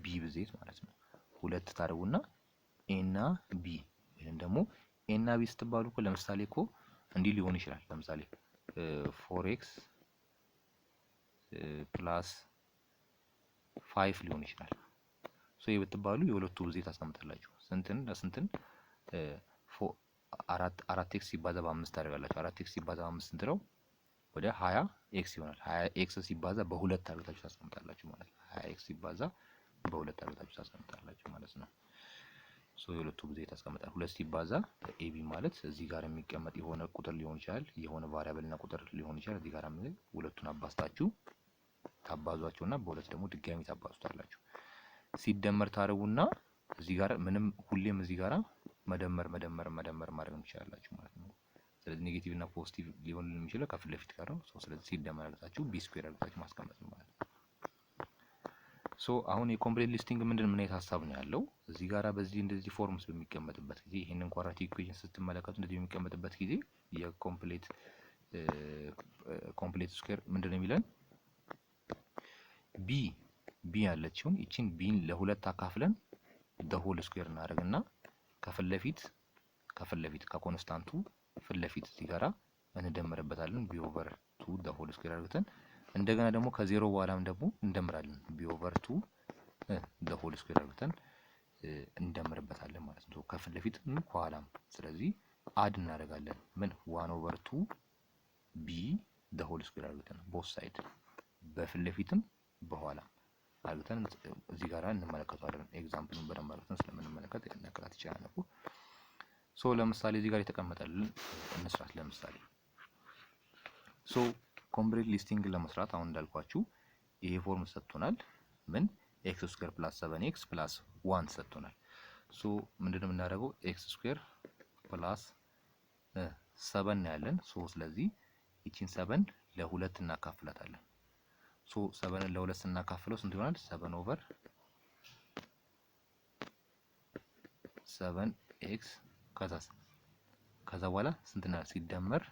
A: ቢ ብዜት ማለት ነው። ሁለት ታደርጉና ኤ እና ቢ ይሄን ደግሞ ኤ እና ቢ ስትባሉ እኮ ለምሳሌ እኮ እንዲህ ሊሆን ይችላል። ለምሳሌ 4x ፕላስ 5 ሊሆን ይችላል። ሶ ይሄ ብትባሉ የሁለቱ ብዜት አስቀምጣላችሁ። ስንትን 4x ሲባዛ በ5 ታደርጋላችሁ። 4x ሲባዛ በ5 ስንት ነው? ወደ 20x ይሆናል። 20x ሲባዛ በሁለት አድርጋችሁ ታስቀምጣላችሁ ማለት ነው። 20x ሲባዛ በሁለት አድርጋችሁ ታስቀምጣላችሁ ማለት ነው። ሶ የሁለቱ ብዜት አስቀምጣል። ሁለት ሲባዛ ኤቢ ማለት እዚህ ጋር የሚቀመጥ የሆነ ቁጥር ሊሆን ይችላል፣ የሆነ ቫሪያብል እና ቁጥር ሊሆን ይችላል። እዚህ ጋር ሁለቱን አባስታችሁ ታባዟቸውና በሁለት ደግሞ ድጋሚ ታባዙታላችሁ። ሲደመር ታረጉና እዚህ ጋር ምንም ሁሌም እዚህ ጋር መደመር ማድረግ እንችላላችሁ ማለት ነው። ስለዚህ ኔጌቲቭ እና ፖዚቲቭ ሊሆን የሚችለው ከፊት ለፊት ጋር ነው። ስለዚህ ሲደመር አድርጋችሁ ቢ ስኩዌር አድርጋችሁ ማስቀመጥ ነው ማለት ነው። ሶ አሁን የኮምፕሌት ሊስቲንግ ምን አይነት ሀሳብ ነው ያለው? እዚህ ጋራ በዚህ እንደዚህ ፎርምስ በሚቀመጥበት ጊዜ ይሄንን ኳድራቲክ ኢኩዌሽን ስትመለከቱ እንደዚህ በሚቀመጥበት ጊዜ የኮምፕሌት ስኩዌር ምንድነው የሚለን? ቢ ያለችውን እቺን ቢን ለሁለት አካፍለን ሆል ስኩዌር እናደርግና ከፊት ለፊት ከኮንስታንቱ ፊት ለፊት እዚህ ጋራ እንደምርበታለን። ቢ ኦቨር 2 ሆል ስኩዌር አድርገን እንደገና ደግሞ ከዜሮ በኋላም ደግሞ እንደምራለን። ቢ ኦቨር 2 ሆል ስኩዌር አድርገን እንደምርበታለን ማለት ነው። ከፊት ለፊት ከኋላም ስለዚህ አድ እናደርጋለን። ምን 1 ኦቨር 2 ቢ ሆል ስኩዌር አድርገን ቦት ሳይድ በፊት ለፊትም በኋላ አድርገን እዚህ ጋራ እንመለከታለን። ኤግዛምፕሉን በደንብ አድርገን ስለምንመለከት ያነከራት ይችላል ነው። ሶ ለምሳሌ እዚህ ጋር የተቀመጠልን እንስራት። ለምሳሌ ሶ ኮምፕሌት ሊስቲንግ ለመስራት አሁን እንዳልኳችሁ ይሄ ፎርም ሰጥቶናል። ምን ኤክስ ስኩዌር ፕላስ 7x ፕላስ 1 ሰጥቶናል። ሶ ምንድነው የምናደርገው? ኤክስ ስኩዌር ፕላስ 7 ነው ያለን። ሶ ስለዚህ እቺን 7 ለሁለት እናካፍላታለን። ሶ 7ን ለሁለት ስናካፍለው ስንት ይሆናል? 7 ኦቨር 7x ከዛ በኋላ ስንት ነው ሲደመር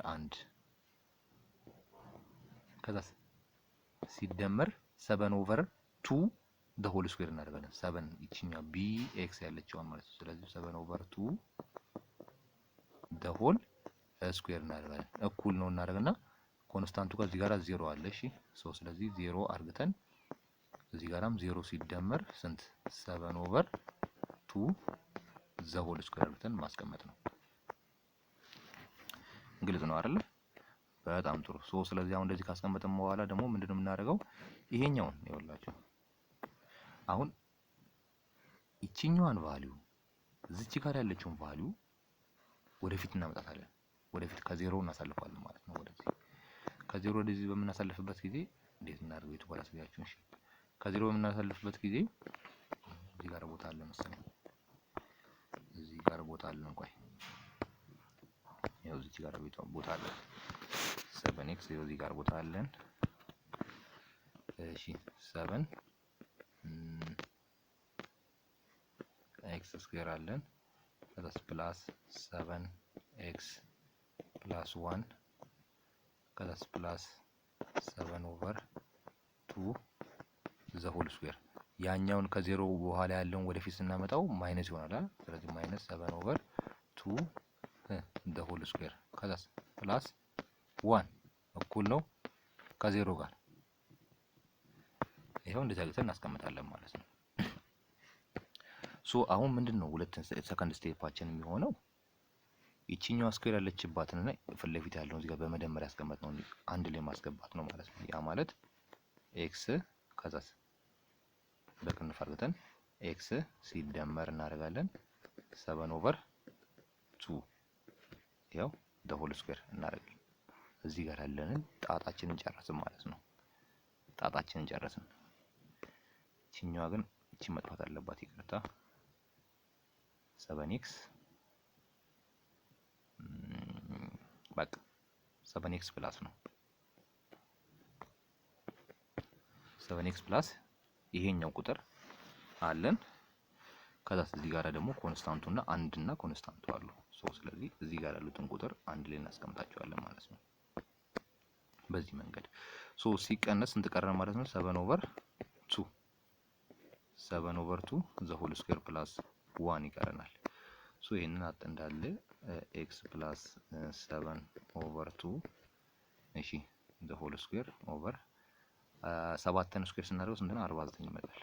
A: 1 ከዛ ሲደመር 7 ኦቨር 2 ሆል ስኩዌር እናደርጋለን። 7 ይችኛው bx ያለችው ማለት ነው። ስለዚህ 7 ኦቨር 2 ሆል ስኩዌር እናደርጋለን። እኩል ነው እናደርግና ኮንስታንቱ ጋር እዚህ ጋር 0 አለ። እሺ ስለዚህ 0 አርግተን እዚህ ጋራም 0 ሲደመር ስንት 7 ኦቨር 2 ሆል ስኩዌር አርግተን ማስቀመጥ ነው። ግልጽ ነው አይደል? በጣም ጥሩ። ስለዚህ አሁን እንደዚህ ካስቀመጥን በኋላ ደግሞ ምንድነው የምናደርገው? ይሄኛውን ይኸውላችሁ አሁን ይችኛዋን ቫልዩ እዚች ጋር ያለችውን ቫልዩ ወደፊት እናመጣታለን። ወደፊት ከዜሮ እናሳልፋለን ማለት ነው። ወደዚህ ከዜሮ ወደዚህ በምናሳልፍበት ጊዜ እንዴት እናድርገው? የቱ ጋር አስቢያችሁ? እሺ ከዜሮ በምናሳልፍበት ጊዜ እዚህ ጋር ቦታ አለ መሰለኝ። እዚህ ጋር ቦታ አለ። እንኳን ይኸው እዚህ ጋር ቦታ አለ 7x ይኸው እዚህ ጋር ቦታ አለን። እሺ 7 ኤክስ ስኩዌር አለን ከዛስ ፕላስ 7x ፕላስ 1 ከዛስ ፕላስ 7 ኦቨር 2 ዘ ሆል ስኩዌር። ያኛውን ከዜሮ በኋላ ያለውን ወደፊት ስናመጣው ማይነስ ይሆናል። ስለዚህ ማይነስ 7 ኦቨር 2 ዘ ሆል ስኩዌር ከዛስ ፕላስ 1 እኩል ነው ከዜሮ ጋር። ይሄው እንደዚህ አድርገን እናስቀምጣለን ማለት ነው። ሶ አሁን ምንድነው ሰከንድ ስቴፓችን የሚሆነው ይቺኛዋ ስኩዌር ያለችባትንና ፊት ለፊት ያለውን እዚህ ጋር በመደመር ያስቀመጥነው አንድ ላይ ማስገባት ነው ማለት ነው። ያ ማለት ኤክስ ከዛስ በቅንፍ አድርገን ኤክስ ሲደመር እናደርጋለን 7 ኦቨር 2 ያው ዘ ሆል ስኩዌር እናደርጋለን። እዚህ ጋር ያለንን ጣጣችንን ጨረስን ማለት ነው። ጣጣችንን ጨረስን። ይቺኛዋ ግን እቺ መጥፋት አለባት፣ ይቅርታ 7x በቃ 7x ፕላስ ነው። 7x ፕላስ ይሄኛው ቁጥር አለን። ከዛ እዚህ ጋር ደግሞ ኮንስታንቱና አንድ እና ኮንስታንቱ አሉ። ስለዚህ እዚህ ጋር ያሉትን ቁጥር አንድ ላይ እናስቀምጣቸዋለን ማለት ነው። በዚህ መንገድ ሲቀነስ ስንት ቀረ ማለት ነው? 7 ኦቨር 2 7 ኦቨር 2 ዘ ሆል ስኩዌር ፕላስ 1 ይቀረናል። ይሄንን አጥ እንዳለ ኤክስ ፕላስ 7 ኦቨር 2 እሺ ዘ ሆል ስኩዌር ኦቨር 7ን ስኩዌር ስናደርገው ስንት ነው? 49 ይመጣል።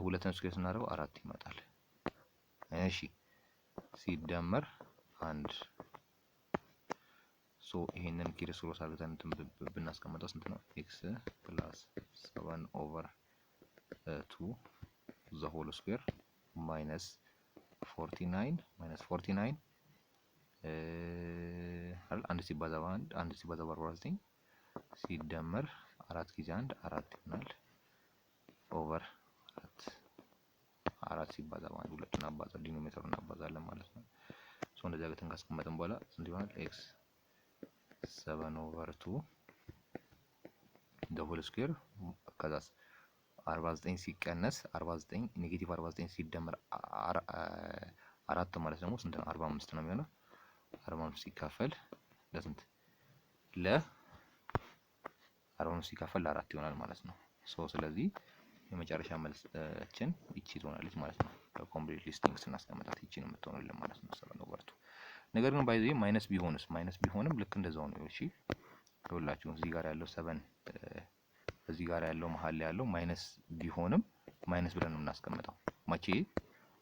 A: 2ን ስኩዌር ስናደርገው 4 ይመጣል። እሺ ሲደመር 1 ይሄንን ኪርሶስ አድርገን ብናስቀምጠው ስንት ነው? ኤክስ ፕላስ 7 ኦቨር 2 ዘ ሆል ስኩዌር ማይነስ 49 አንድ ሲባዛ በአንድ አንድ ሲባዛ በ49 ሲደመር 4 ጊዜ 1 4 ይሆናል። ኦቨር 4 ሲባዛ በአንድ ሁለቱን አባዛ ዲኖሚኔተሩን እናባዛለን ማለት ነው። እንደዚህ አድርገን ካስቀመጥን በኋላ ስንት ይሆናል? ኤክስ 7 ኦቨር 2 ዘ ሆል ስኩዌር ከዛስ 49 ሲቀነስ 49 ኔጌቲቭ 49 ሲደመር 4 ማለት ደግሞ ስንት ነው? 45 ነው የሚሆነው። 45 ሲካፈል ለስንት? ለ45 ሲካፈል ለ4 ይሆናል ማለት ነው። ስለዚህ የመጨረሻ መልሳችን ይቺ ትሆናለች ማለት ነው። በኮምፕሊት ሊስቲንግ ስናስቀምጣት ይቺ ነው የምትሆንልን ማለት ነው 7 ኦቨር 2። ነገር ግን ባይዘይ ማይነስ ቢሆንስ? ማይነስ ቢሆንም ልክ እንደዛው ነው። እሺ ይኸውላችሁ እዚህ ጋር ያለው 7 እዚህ ጋር ያለው መሀል ላይ ያለው ማይነስ ቢሆንም ማይነስ ብለን ነው የምናስቀምጠው።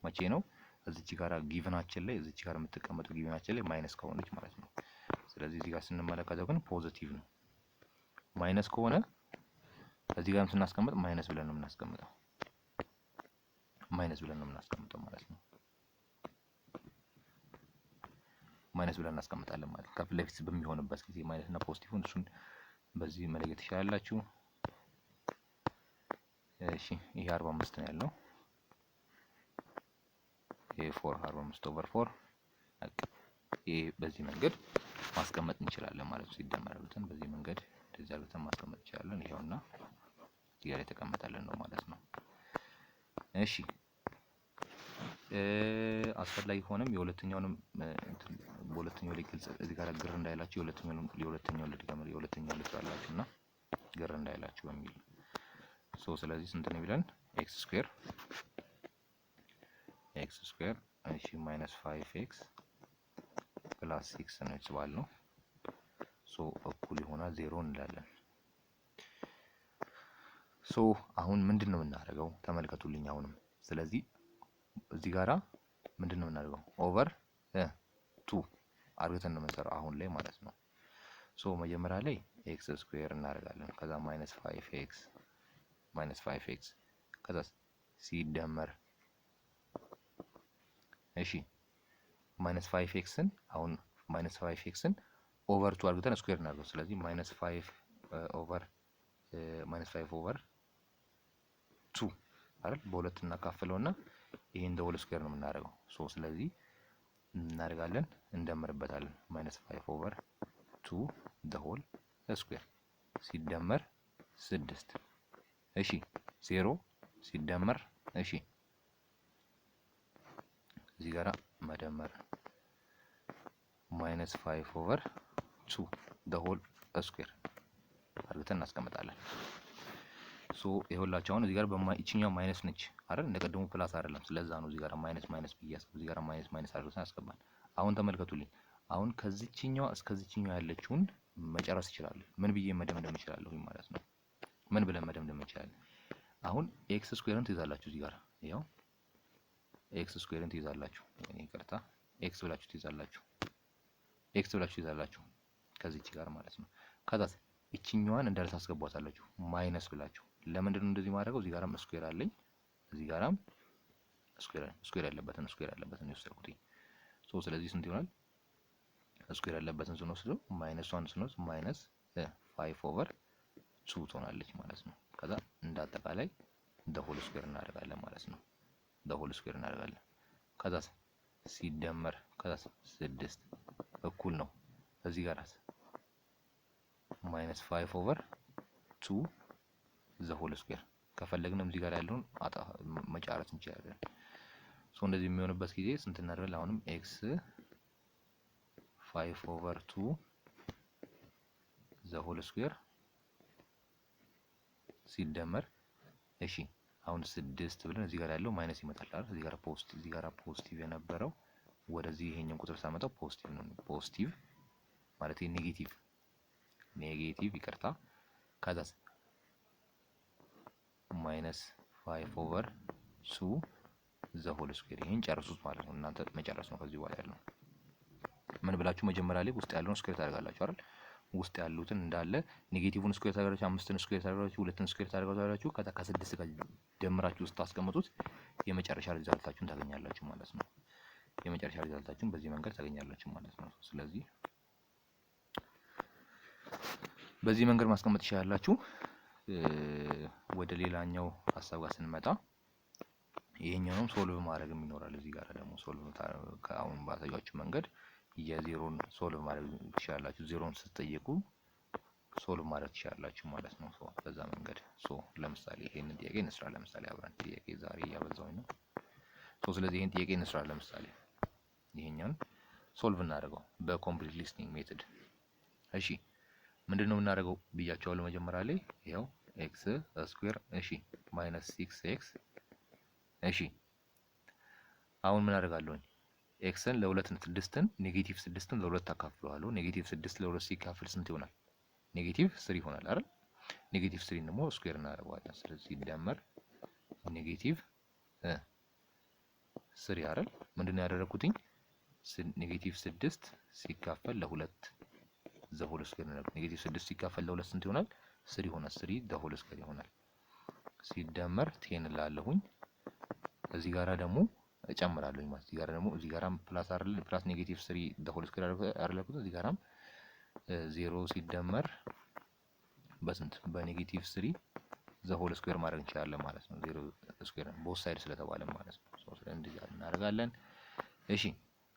A: መቼ ነው? እዚች ጋር ጊቭናችን ላይ እዚች ጋር የምትቀመጠው ጊቭናችን ላይ ማይነስ ከሆነች ማለት ነው። ስለዚህ እዚህ ጋር ስንመለከተው ግን ፖዚቲቭ ነው። ማይነስ ከሆነ እዚህ ጋርም ስናስቀምጥ ማይነስ ብለን ነው የምናስቀምጠው። ማለት ነው። ማይነስ ብለን እናስቀምጣለን ማለት ነው። ከፊት ለፊት በሚሆንበት ጊዜ ማይነስ እና ፖዚቲቭን እሱን በዚህ መለየት ትችላላችሁ። እሺ ይሄ 45 ነው ያለው። ይሄ 45 ኦቨር 4 ይሄ በዚህ መንገድ ማስቀመጥ እንችላለን ማለት ነው። ሲደመሩትን በዚህ መንገድ እንደዚህ አድርገን ማስቀመጥ እንችላለን። ይሄውና እዚህ ጋር የተቀመጠልን ነው ማለት ነው። እሺ አስፈላጊ ሆነም የሁለተኛውንም በሁለተኛው ላይ ግልጽ እዚህ ጋር ግር እንዳይላችሁ የሁለተኛው ልትባላችሁና ግር እንዳይላችሁ በሚል ስለዚህ ስንት ነው ይላል? ኤክስ ስኩዌር እሺ ማይነስ 5x ፕላስ 6 ነው የተባለው። እኩል ይሆናል 0 እንላለን። አሁን ምንድነው የምናደርገው? ተመልከቱልኝ አሁንም። ስለዚህ እዚህ ጋራ ምንድነው የምናደርገው? ኦቨር 2 አድርገን ነው የምንሰራው አሁን ላይ ማለት ነው። መጀመሪያ ላይ ኤክስ ስኩዌር እናደርጋለን። ከዛ ማይነስ 5x ከዛ ሲደመር እሺ ማይነስ 5xን አሁን ማይነስ 5xን ኦቨር 2 አድርገን ስኩዌር እናድርገው። ስለዚህ ማይነስ 5 ኦቨር 2 አይደል በሁለት እናካፍለውና ይሄን ደብል ስኩዌር ነው የምናደርገው። ሶ ስለዚህ እናደርጋለን እንደምርበታለን ማይነስ 5 ኦቨር 2 ደብል ስኩዌር ሲደመር 6 እሺ 0 ሲደመር እሺ እዚህ ጋራ መደመር ማይነስ 5 ኦቨር 2 ደብል ስኩዌር አድርገን እናስቀምጣለን። ሶ ይኸውላችሁ አሁን እዚህ ጋር በማይችኛው ማይነስ ነች አይደል? እንደቀደሙ ፕላስ አይደለም። ስለዛ ነው እዚህ ጋር ማይነስ ማይነስ ብያስ እዚህ ጋር ማይነስ ማይነስ አድርገን ያስገባል። አሁን ተመልከቱልኝ። አሁን ከዚህኛው እስከዚህኛው ያለችውን መጨረስ ይችላል። ምን ብዬ መደምደም እችላለሁ ማለት ነው? ምን ብለን መደምደም እንችላለን? አሁን ኤክስ ስኩዌርን ትይዛላችሁ እዚህ ጋር ያው ኤክስ ስኩዌርን ትይዛላችሁ። ይቅርታ ኤክስ ብላችሁ ትይዛላችሁ። ኤክስ ብላችሁ ትይዛላችሁ ከዚህች ጋር ማለት ነው። ከዛ እቺኛዋን እንዳለ ታስገቧታላችሁ ማይነስ ብላችሁ። ለምንድን ነው እንደዚህ ማድረገው? እዚህ ጋራም ስኩዌር አለኝ፣ እዚህ ጋራም ስኩዌር ያለበትን የወሰድኩት። ሶ ስለዚህ ስንት ይሆናል? ስኩዌር ያለበትን ስንወስደው ማይነስ 1 ስንወስድ ማይነስ 5 ኦቨር 2 ትሆናለች ማለት ነው። ከዛ እንደ አጠቃላይ ደሆል ስኩዌር እናደርጋለን ማለት ነው። ደሆል ስኩዌር እናደርጋለን። ከዛ ሲደመር ከዛ 6 እኩል ነው እዚህ ጋር ማይነስ 5 ኦቨር 2 ዘ ሆል ስኩዌር። ከፈለግንም እዚህ ጋር ያለውን መጫረት እንችላለን። ሶ እንደዚህ የሚሆንበት ጊዜ ስንት እናደርጋለን? አሁንም ኤክስ 5 ኦቨር 2 ዘ ሆል ስኩዌር ሲደመር እሺ አሁን 6 ብለን እዚህ ጋር ያለው ማይነስ ይመጣል አይደል? እዚህ ጋር ፖዚቲቭ የነበረው ወደዚህ ይሄኛው ቁጥር ሳመጣው ፖዚቲቭ ነው። ፖዚቲቭ ማለት ኔጌቲቭ ይቅርታ። ከዛ ማይነስ 5 ኦቨር 2 ዘ ሆል ስኩዌር። ይሄን ጨርሱት ማለት ነው። እናንተ መጨረስ ነው ከዚህ በኋላ ያለው። ምን ብላችሁ መጀመሪያ ላይ ውስጥ ያለውን ስኩዌር ታደርጋላችሁ አይደል? ውስጥ ያሉትን እንዳለ ኔጌቲቭን ስኩዌር ታደርጋላችሁ፣ 5ን ስኩዌር ታደርጋላችሁ፣ 2ን ስኩዌር ታደርጋላችሁ። ከዛ ከ6 ጋር ደምራችሁ ውስጥ ታስቀምጡት የመጨረሻ ሪዛልታችሁን ታገኛላችሁ ማለት ነው። የመጨረሻ ሪዛልታችሁን በዚህ መንገድ ታገኛላችሁ ማለት ነው። ስለዚህ በዚህ መንገድ ማስቀመጥ ይችላላችሁ። ወደ ሌላኛው ሀሳብ ጋር ስንመጣ ይሄኛውንም ሶልቭ ማድረግም ይኖራል። እዚህ ጋር ደግሞ ሶልቭ ከአሁን ባሳያችሁ መንገድ የዜሮን ሶልቭ ማድረግ ትችላላችሁ። ዜሮን ስትጠየቁ ሶልቭ ማድረግ ትችላላችሁ ማለት ነው። በዛ መንገድ ለምሳሌ ይሄንን ጥያቄ እንስራ። ለምሳሌ አብረን ጥያቄ ዛሬ እያበዛሁኝ ነው። ስለዚህ ይሄን ጥያቄ እንስራ። ለምሳሌ ይሄኛውን ሶልቭ እናደርገው በኮምፕሊት ሊስቲንግ ሜተድ። እሺ ምንድነው የምናደርገው ብያቸዋለሁ መጀመሪያ ላይ። ይሄው ኤክስ ስኩዌር እሺ ማይነስ 6x እሺ አሁን ምን አደርጋለሁ? ኤክስን ለ2 6ን ኔጌቲቭ 6ን ለ2 አካፍለዋለሁ። ኔጌቲቭ 6 ለ2 ሲካፈል ስንት ይሆናል? ኔጌቲቭ 3 ይሆናል አይደል? ኔጌቲቭ 3 ደግሞ ስኩዌር እናደርገዋለን። ስለዚህ ሲደመር ኔጌቲቭ 3 አይደል? ምንድነው ያደረኩትኝ? ኔጌቲቭ 6 ሲካፈል ለ2 ዘ ሆል ስኩዌር ነው። ኔጌቲቭ 6 ሲካፈል ለ2 ስንት ይሆናል? 3 ይሆናል። 3 ዘ ሆል ስኩዌር ይሆናል። ሲደመር 10 ላለሁኝ እዚህ ጋራ ደግሞ እጨምራለሁ ማለት እዚህ ጋራ ደግሞ እዚህ ጋራም ፕላስ አይደል? ፕላስ ኔጌቲቭ 3 ዘ ሆል ስኩዌር አደረኩት። እዚህ ጋራም 0 ሲደመር በስንት በኔጌቲቭ 3 ዘ ሆል ስኩዌር ማድረግ እንችላለን ማለት ነው። 0 ስኩዌር ቦት ሳይድ ስለተባለ ማለት ነው። ስለዚህ እንደዚህ እናደርጋለን። እሺ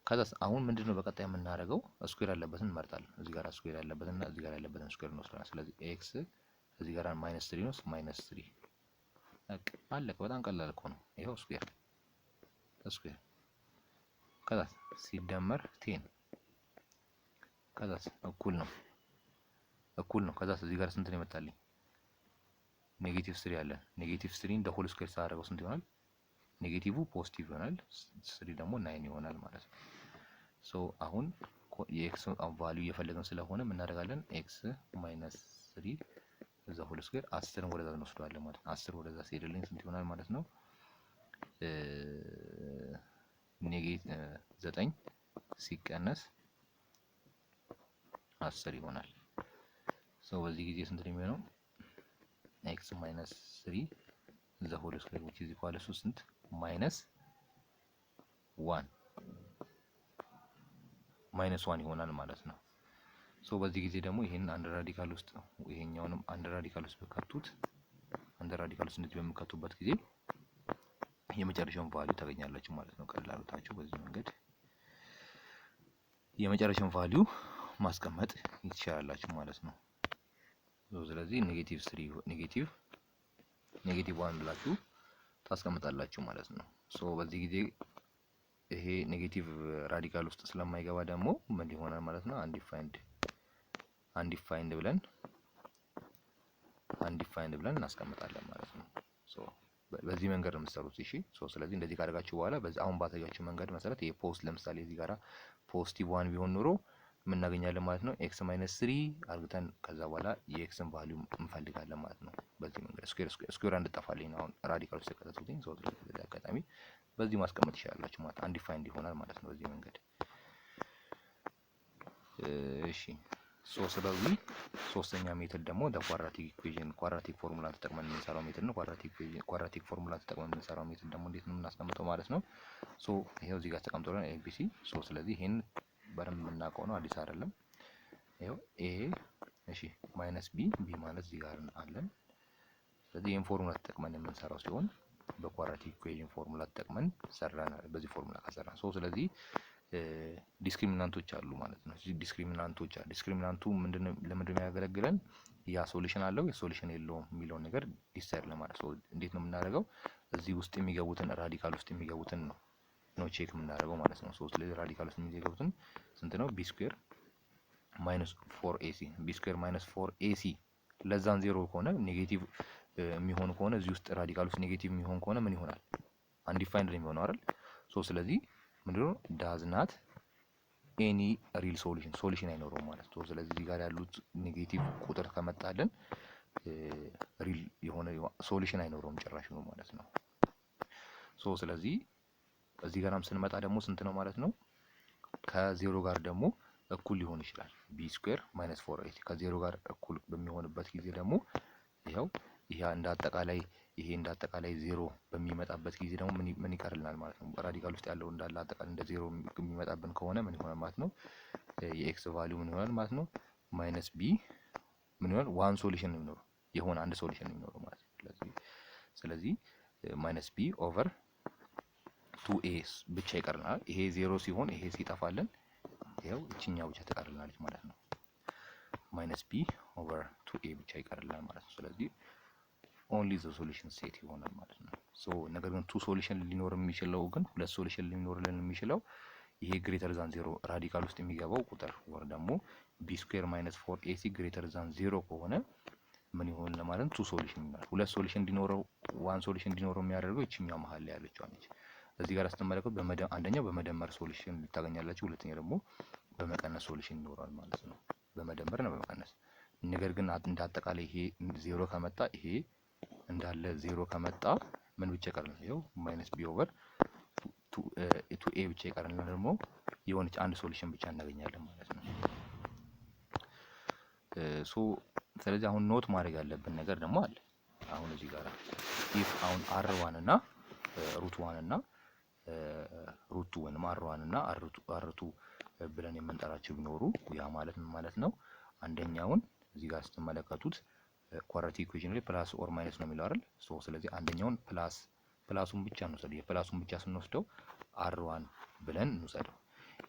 A: ከዛስ አሁን ምንድነው በቀጣይ የምናደርገው? ስኩዌር ያለበትን እንመርጣለን። እዚህ ጋር ስኩዌር ያለበትና እዚህ ጋር ያለበትን ስኩዌር እንወስዳለን። ስለዚህ ኤክስ እዚህ ጋር ማይነስ 3 ነው። ማይነስ 3 አለቀ። በጣም ቀላል እኮ ነው። ይሄው ስኩዌር ከዛስ ሲደመር 10 ከዛስ እኩል ነው። ከዛስ እዚህ ጋር ስንት ነው የመጣልኝ? ኔጌቲቭ 3 አለ። ኔጌቲቭ 3ን ደ ሆል ስኩዌር ሳደርገው ስንት ይሆናል? ኔጌቲቭ ፖዚቲቭ ይሆናል። 3 ደግሞ 9 ይሆናል ማለት ነው። አሁን የኤክስ ቫልዩ እየፈለግን ስለሆነ ምን እናደርጋለን? ኤክስ ማይነስ 3 ዘ ሆል ስኩዌር 10ን ወደዛ እንወስደዋለን ማለት ነው። 10 ወደዛ ሲሄድልኝ ስንት ይሆናል ማለት ነው? ኔጌቲቭ 9 ሲቀነስ 10 ይሆናል። በዚህ ጊዜ ስንት ነው የሚሆነው? ኤክስ ማይነስ 3 ዘ ሆል ስኩዌር which is equal to ስንት -1 ይሆናል ማለት ነው። ሶ በዚህ ጊዜ ደግሞ ይሄን አንድ ራዲካል ውስጥ ይሄኛውንም አንድ ራዲካል ውስጥ በከቱት አንድ ራዲካል ውስጥ እንደዚህ በመከቱበት ጊዜ የመጨረሻውን ቫልዩ ታገኛላችሁ ማለት ነው። ቀላሉታችሁ በዚህ መንገድ የመጨረሻውን ቫልዩ ማስቀመጥ ይቻላልላችሁ ማለት ነው። ስለዚህ ኔጌቲቭ 1 ብላችሁ ታስቀምጣላችሁ ማለት ነው። ሶ በዚህ ጊዜ ይሄ ኔጌቲቭ ራዲካል ውስጥ ስለማይገባ ደግሞ ምን ይሆናል ማለት ነው? አንዲፋይንድ ብለን እናስቀምጣለን ማለት ነው። ሶ በዚህ መንገድ ነው የምትሰሩት። እሺ ስለዚህ እንደዚህ ካደረጋችሁ በኋላ በዚህ አሁን ባሳያችሁ መንገድ መሰረት ይሄ ፖስት ለምሳሌ እዚህ ጋራ ፖዚቲቭ 1 ቢሆን ኑሮ ምን እናገኛለን ማለት ነው? ኤክስ ማይነስ 3 አርግተን ከዛ በኋላ የኤክስን ቫልዩ እንፈልጋለን ማለት ነው። በዚህ መንገድ ስኩዌር እንድጠፋልኝ ነው አሁን ራዲካል ውስጥ ተከታተሉኝ። ሶ ስለዚህ አጋጣሚ በዚህ ማስቀመጥ ይችላልላችሁ ማለት አንዲፋይንድ ይሆናል ማለት ነው በዚህ መንገድ። እሺ ስለዚህ ሶስተኛ ሜትድ ደግሞ ኳድራቲክ ኢኩዌሽን ኳድራቲክ ፎርሙላ ተጠቅመን የምንሰራው ሜትድ ነው። ኳድራቲክ ፎርሙላ ተጠቅመን የምንሰራው ሜትድ ደግሞ እንዴት ነው የምናስቀምጠው ማለት ነው? ይሄው እዚህ ጋር ተቀምጦልን ኤቢሲ። ስለዚህ ይሄን በደንብ የምናውቀው ነው፣ አዲስ አይደለም። ይሄው ኤ እሺ ማይነስ ቢ ማለት እዚህ ጋር አለን። ስለዚህ ይሄን ፎርሙላ ተጠቅመን የምንሰራው ሲሆን በኳድራቲክ ኢኩዌሽን ፎርሙላ ተጠቅመን ሰራን። በዚህ ፎርሙላ ከሰራን ስለዚህ ዲስክሪሚናንቶች አሉ ማለት ነው። ዲስክሪሚናንቱ ምንድነው ለምንድነው የሚያገለግለን? ያ ሶሉሽን አለው የሶሉሽን የለውም የሚለውን ነገር ዲሳይድ ለማድረግ እንዴት ነው የምናደርገው? እዚህ ውስጥ የሚገቡትን ራዲካል ውስጥ የሚገቡትን ነው ቼክ የምናደርገው ማለት ነው። ስለዚህ ራዲካል ውስጥ የሚገቡትን ስንት ነው? ቢ ስኩዌር ማይነስ 4 ኤሲ ለዛን ዜሮ ከሆነ ኔጌቲቭ የሚሆን ከሆነ እዚህ ውስጥ ራዲካል ውስጥ ኔጌቲቭ የሚሆን ከሆነ ምን ይሆናል? አንዲፋይንድ ነው የሚሆነው አይደል? ስለዚህ ምንድነው ዳዝ ናት ኤኒ ሪል ሶሉሽን አይኖረውም ማለት ነው። ስለዚህ እዚህ ጋር ያሉት ኔጌቲቭ ቁጥር ከመጣልን ሪል የሆነ ሶሉሽን አይኖረውም ጭራሽ ነው ማለት ነው። ስለዚህ እዚህ ጋርም ስንመጣ ደግሞ ስንት ነው ማለት ነው? ከዜሮ ጋር ደግሞ እኩል ሊሆን ይችላል። ቢ ስኩዌር ማይነስ 4 ከዜሮ ጋር እኩል በሚሆንበት ጊዜ ደግሞ ይሄው ይሄ እንደ አጠቃላይ ዜሮ በሚመጣበት ጊዜ ደግሞ ምን ይቀርልናል ማለት ነው? ራዲካል ውስጥ ያለው እንዳለ አጠቃላይ እንደ ዜሮ የሚመጣብን ከሆነ ምን ይሆናል ማለት ነው? የኤክስ ቫልዩ ምን ይሆናል ማለት ነው? ማይነስ ቢ ምን ይሆናል? ዋን ሶሉሽን ነው የሚኖረው፣ የሆነ አንድ ሶሉሽን ነው የሚኖረው ማለት ነው። ስለዚህ ማይነስ ቢ ኦቨር 2ኤ ብቻ ይቀርልናል። ይሄ ዜሮ ሲሆን ይሄ ሲጠፋልን ይሄው እቺኛው ብቻ ትቀርልናለች ማለት ነው። ማይነስ ቢ ኦቨር 2ኤ ብቻ ይቀርልናል ማለት ነው። ስለዚህ ኦንሊ ዘ ሶሉሽን ሴት ይሆናል ማለት ነው። ነገር ግን ቱ ሶሉሽን ሊኖር የሚችለው ግን ሁለት ሶሉሽን ሊኖርልን የሚችለው ይሄ ግሬተር ዛን ዜሮ ራዲካል ውስጥ የሚገባው ቁጥር ወር ደግሞ ቢ ስኩዌር ማይነስ 4 ኤሲ ግሬተር ዛን ዜሮ ከሆነ ምን ይሆን ለማለት ቱ ሶሉሽን ይኖራል። ሁለት ሶሉሽን እንዲኖረው ዋን ሶሉሽን እንዲኖረው የሚያደርገው እቺኛው መሀል ላይ ያለችው ነች። እዚህ ጋር ስትመለከቱ አንደኛው በመደመር ሶሉሽን ልታገኛላችሁ፣ ሁለተኛው ደግሞ በመቀነስ ሶሉሽን ይኖራል ማለት ነው። በመደመር ነው በመቀነስ። ነገር ግን እንደ አጠቃላይ ይሄ ዜሮ ከመጣ ይሄ እንዳለ ዜሮ ከመጣ ምን ብቻ ይቀርልናል? ይሄው ማይነስ ቢ ኦቨር 2ኤ ብቻ ይቀርልናል። ደግሞ የሆነች አንድ ሶሉሽን ብቻ እናገኛለን ማለት ነው። ስለዚህ አሁን ኖት ማድረግ ያለብን ነገር ደግሞ አለ። አሁን እዚህ ጋር ኢፍ አሁን r1 እና √1 እና √2 ወይም r1 እና r2 ብለን የምንጠራቸው ቢኖሩ ያ ማለት ምን ማለት ነው? አንደኛውን እዚህ ጋር ስትመለከቱት ኳድራቲክ ኢኩዌሽን ላይ ፕላስ ኦር ማይነስ ነው የሚለው አይደል? ስለዚህ አንደኛውን ፕላሱን ብቻ እንውሰደው። የፕላሱን ብቻ ስንወስደው r1 ብለን እንውሰደው።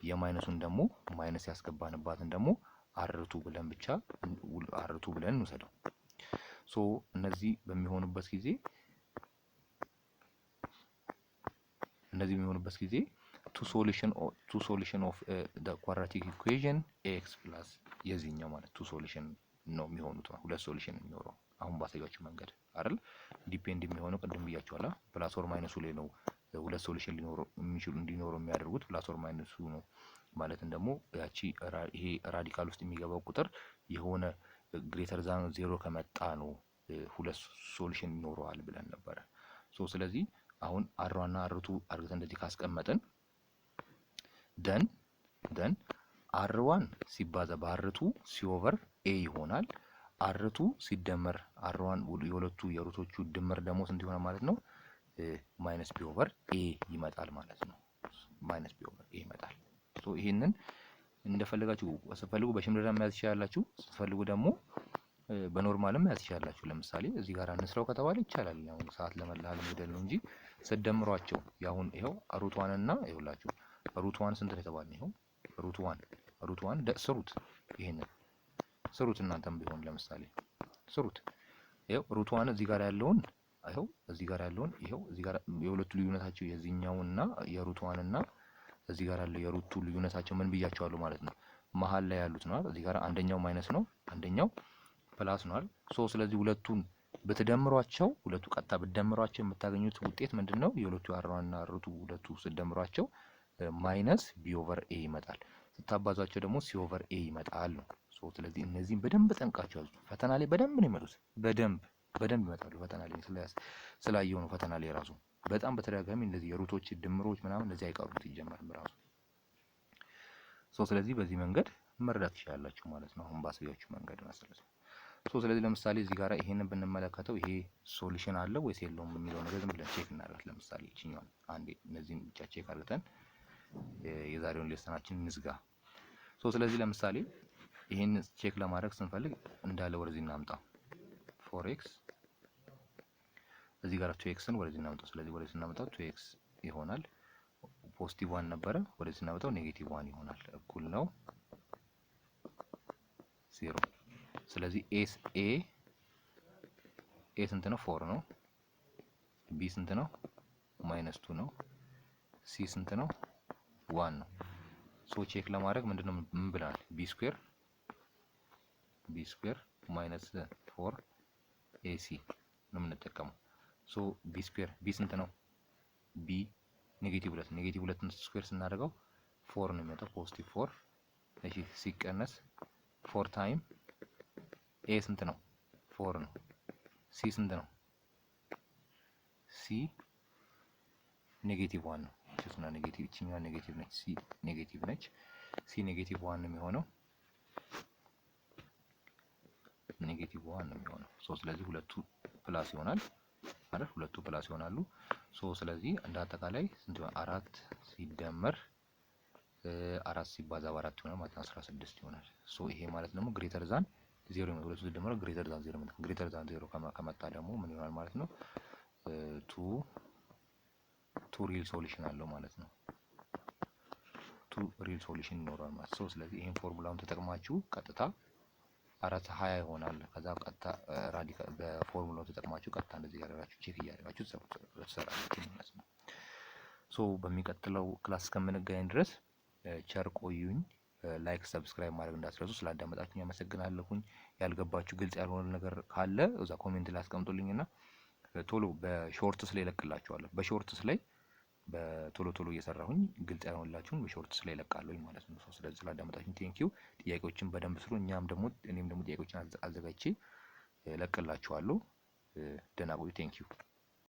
A: የማይነሱን ደግሞ ማይነስ ያስገባንባትን ደግሞ r2 ብለን እንውሰደው። እነዚህ በሚሆኑበት ጊዜ ቱ ሶሉሽን ኦፍ ዘ ኳድራቲክ ኢኩዌሽን ኤክስ ፕላስ የዚህኛው ማለት ቱ ሶሉሽን ነው የሚሆኑት። ሁለት ሶሉሽን የሚኖረው አሁን ባሳያችሁ መንገድ አይደል? ዲፔንድ የሚሆነው ቅድም ብያችኋላ ፕላስ ኦር ማይነሱ ላይ ነው። ሁለት ሶሉሽን እንዲኖረው የሚያደርጉት ፕላስ ኦር ማይነሱ ነው። ማለትም ደግሞ ያቺ ይሄ ራዲካል ውስጥ የሚገባው ቁጥር የሆነ ግሬተር ዛን ዜሮ ከመጣ ነው ሁለት ሶሉሽን ይኖረዋል ብለን ነበረ። ስለዚህ አሁን r1 እና r2 አርግተን እንደዚህ ካስቀመጥን ደን r1 ሲባዛ በr2 ሲ ኦቨር ኤ ይሆናል። አርቱ ሲደመር አርዋን የሁለቱ የሩቶቹ ድምር ደግሞ ስንት ይሆናል ማለት ነው? ማይነስ ቢ ኦቨር ኤ ይመጣል ማለት ነው። ማይነስ ቢ ኦቨር ኤ ይመጣል። ሶ ይሄንን እንደፈለጋችሁ ስትፈልጉ በሽምደዳ መያዝ ትችላላችሁ። ስትፈልጉ ደግሞ በኖርማልም መያዝ ትችላላችሁ። ለምሳሌ እዚህ ጋር እንስራው ከተባለ ይቻላል። ያው ሰዓት ለመላል ሞዴል ነው እንጂ ስትደምሯቸው ያሁን ይሄው ሩት ዋን እና ይኸውላችሁ ሩት ዋን ስንት ነው የተባለ? ይሄው ሩት ዋን ስሩት። ይሄንን ስሩት እናንተም ቢሆን ለምሳሌ ስሩት። ይሄው ሩት ዋን እዚህ ጋር ያለውን ይሄው እዚህ ጋር ያለውን ይሄው እዚህ ጋር የሁለቱ ልዩነታቸው የዚህኛውና የሩት ዋን እና እዚህ ጋር ያለው የሩቱ ልዩነታቸው ምን ብያቸዋለሁ ማለት ነው? መሀል ላይ ያሉት ነው አይደል? እዚህ ጋር አንደኛው ማይነስ ነው፣ አንደኛው ፕላስ ነው አይደል? ስለዚህ ሁለቱን ብትደምሯቸው ሁለቱ ቀጥታ ብትደምሯቸው የምታገኙት ውጤት ምንድነው? የሁለቱ አርዋና ሩቱ ሁለቱ ስትደምሯቸው ማይነስ ቢ ኦቨር ኤ ይመጣል። ስታባዟቸው ደግሞ ሲ ኦቨር ኤ ይመጣል ነው። ስለዚህ እነዚህን በደንብ ጠንቃቸው ያዙ። ፈተና ላይ በደንብ ነው የሚመጡት። በደንብ ይመጣሉ። ፈተና ላይ ስላየው ነው። ፈተና ላይ ራሱ በጣም በተደጋጋሚ እንደዚህ የሩቶች ድምሮች ምናምን እንደዚህ አይቀሩት ይጀመራል ራሱ። ስለዚህ በዚህ መንገድ መረዳት ትችላላችሁ ማለት ነው። አሁን ባሳያችሁ መንገድ መሰለኝ። ስለዚህ ለምሳሌ እዚህ ጋር ይሄንን ብንመለከተው ይሄ ሶሉሽን አለው ወይስ የለውም የሚለው ነገር ዝም ብለን ቼክ እናደርጋለን። ለምሳሌ እቺኛውን አንዴ እነዚህን ብቻ ቼክ አድርገን የዛሬውን ሌሰናችን እንዝጋ። ስለዚህ ለምሳሌ ይሄን ቼክ ለማድረግ ስንፈልግ እንዳለ ወደዚህ እናምጣ። 4x እዚህ ጋር 2xን ወደዚህ እናምጣው። ስለዚህ ወደዚህ እናምጣው 2x ይሆናል። ፖዚቲቭ 1 ነበረ፣ ወደዚህ እናምጣው ኔጌቲቭ 1 ይሆናል። እኩል ነው 0። ስለዚህ ኤ ስንት ነው? 4 ነው። ቢ ስንት ነው? -2 ነው። ሲ ስንት ነው? 1 ነው። ቼክ ለማድረግ ምንድነው ምን ብለናል? ቢ ስኩዌር -4 ኤሲ ነው የምንጠቀመው። ቢ ስኩዌር ቢ ስንት ነው? ቢ -2 -2ን ስኩዌር ስናደርገው 4 ነው የሚመጣው። ፖዚቲቭ 4 እሺ፣ ሲቀነስ 4 ታይም ኤ ስንት ነው? 4 ነው። ሲ ስንት ነው? ሲ -1 ነው። እሱና ኔጌቲቭ እቺኛዋ ኔጌቲቭ ነች። ሲ ኔጌቲቭ ነች። ሲ -1 ነው የሚሆነው። -1 ነው የሚሆነው። ስለዚህ ሁለቱ ፕላስ ይሆናል አይደል? ሁለቱ ፕላስ ይሆናሉ። ስለዚህ እንደ አጠቃላይ ስንት ይሆናል? 4 ሲደመር 4 ሲባዛ በ4 ይሆናል ማለት ነው 16 ይሆናል። ይሄ ማለት ደግሞ ግሬተር ዛን 0 ነው። ሁለቱ ሲደመር ግሬተር ዛን 0 ነው። ግሬተር ዛን 0 ከመጣ ደግሞ ምን ይሆናል ማለት ነው? ቱ ሪል ሶሉሽን አለው ማለት ነው። ቱ ሪል ሶሉሽን ይኖራል ማለት ነው። ስለዚህ ይሄን ፎርሙላውን ተጠቅማችሁ ቀጥታ 420 ይሆናል። ከዛ ቀጥታ ራዲካል በፎርሙላው ተጠቅማችሁ ቀጥታ እንደዚህ ያደረጋችሁ ቼክ እያደረጋችሁ ትሰራላችሁ ማለት ነው። በሚቀጥለው ክላስ እስከምንገናኝ ድረስ ቸር ቆዩኝ። ላይክ፣ ሰብስክራይብ ማድረግ እንዳትረሱ። ስላዳመጣችሁኝ አመሰግናለሁኝ። ያልገባችሁ ግልጽ ያልሆነ ነገር ካለ እዛ ኮሜንት ላይ አስቀምጡልኝና ቶሎ በሾርትስ ላይ እለቅላችኋለሁ። በሾርትስ ላይ በቶሎ እየሰራሁኝ ግልጽ ያልሆነላችሁን በሾርትስ ላይ እለቃለሁኝ ማለት ነው። ስለዚህ ስላዳመጣችሁኝ ቴንኪው። ጥያቄዎችን በደንብ ስሩ። እኔም ደግሞ ጥያቄዎችን አዘጋጅቼ እለቅላችኋለሁ። ደህና ቆዩ። ቴንኪው።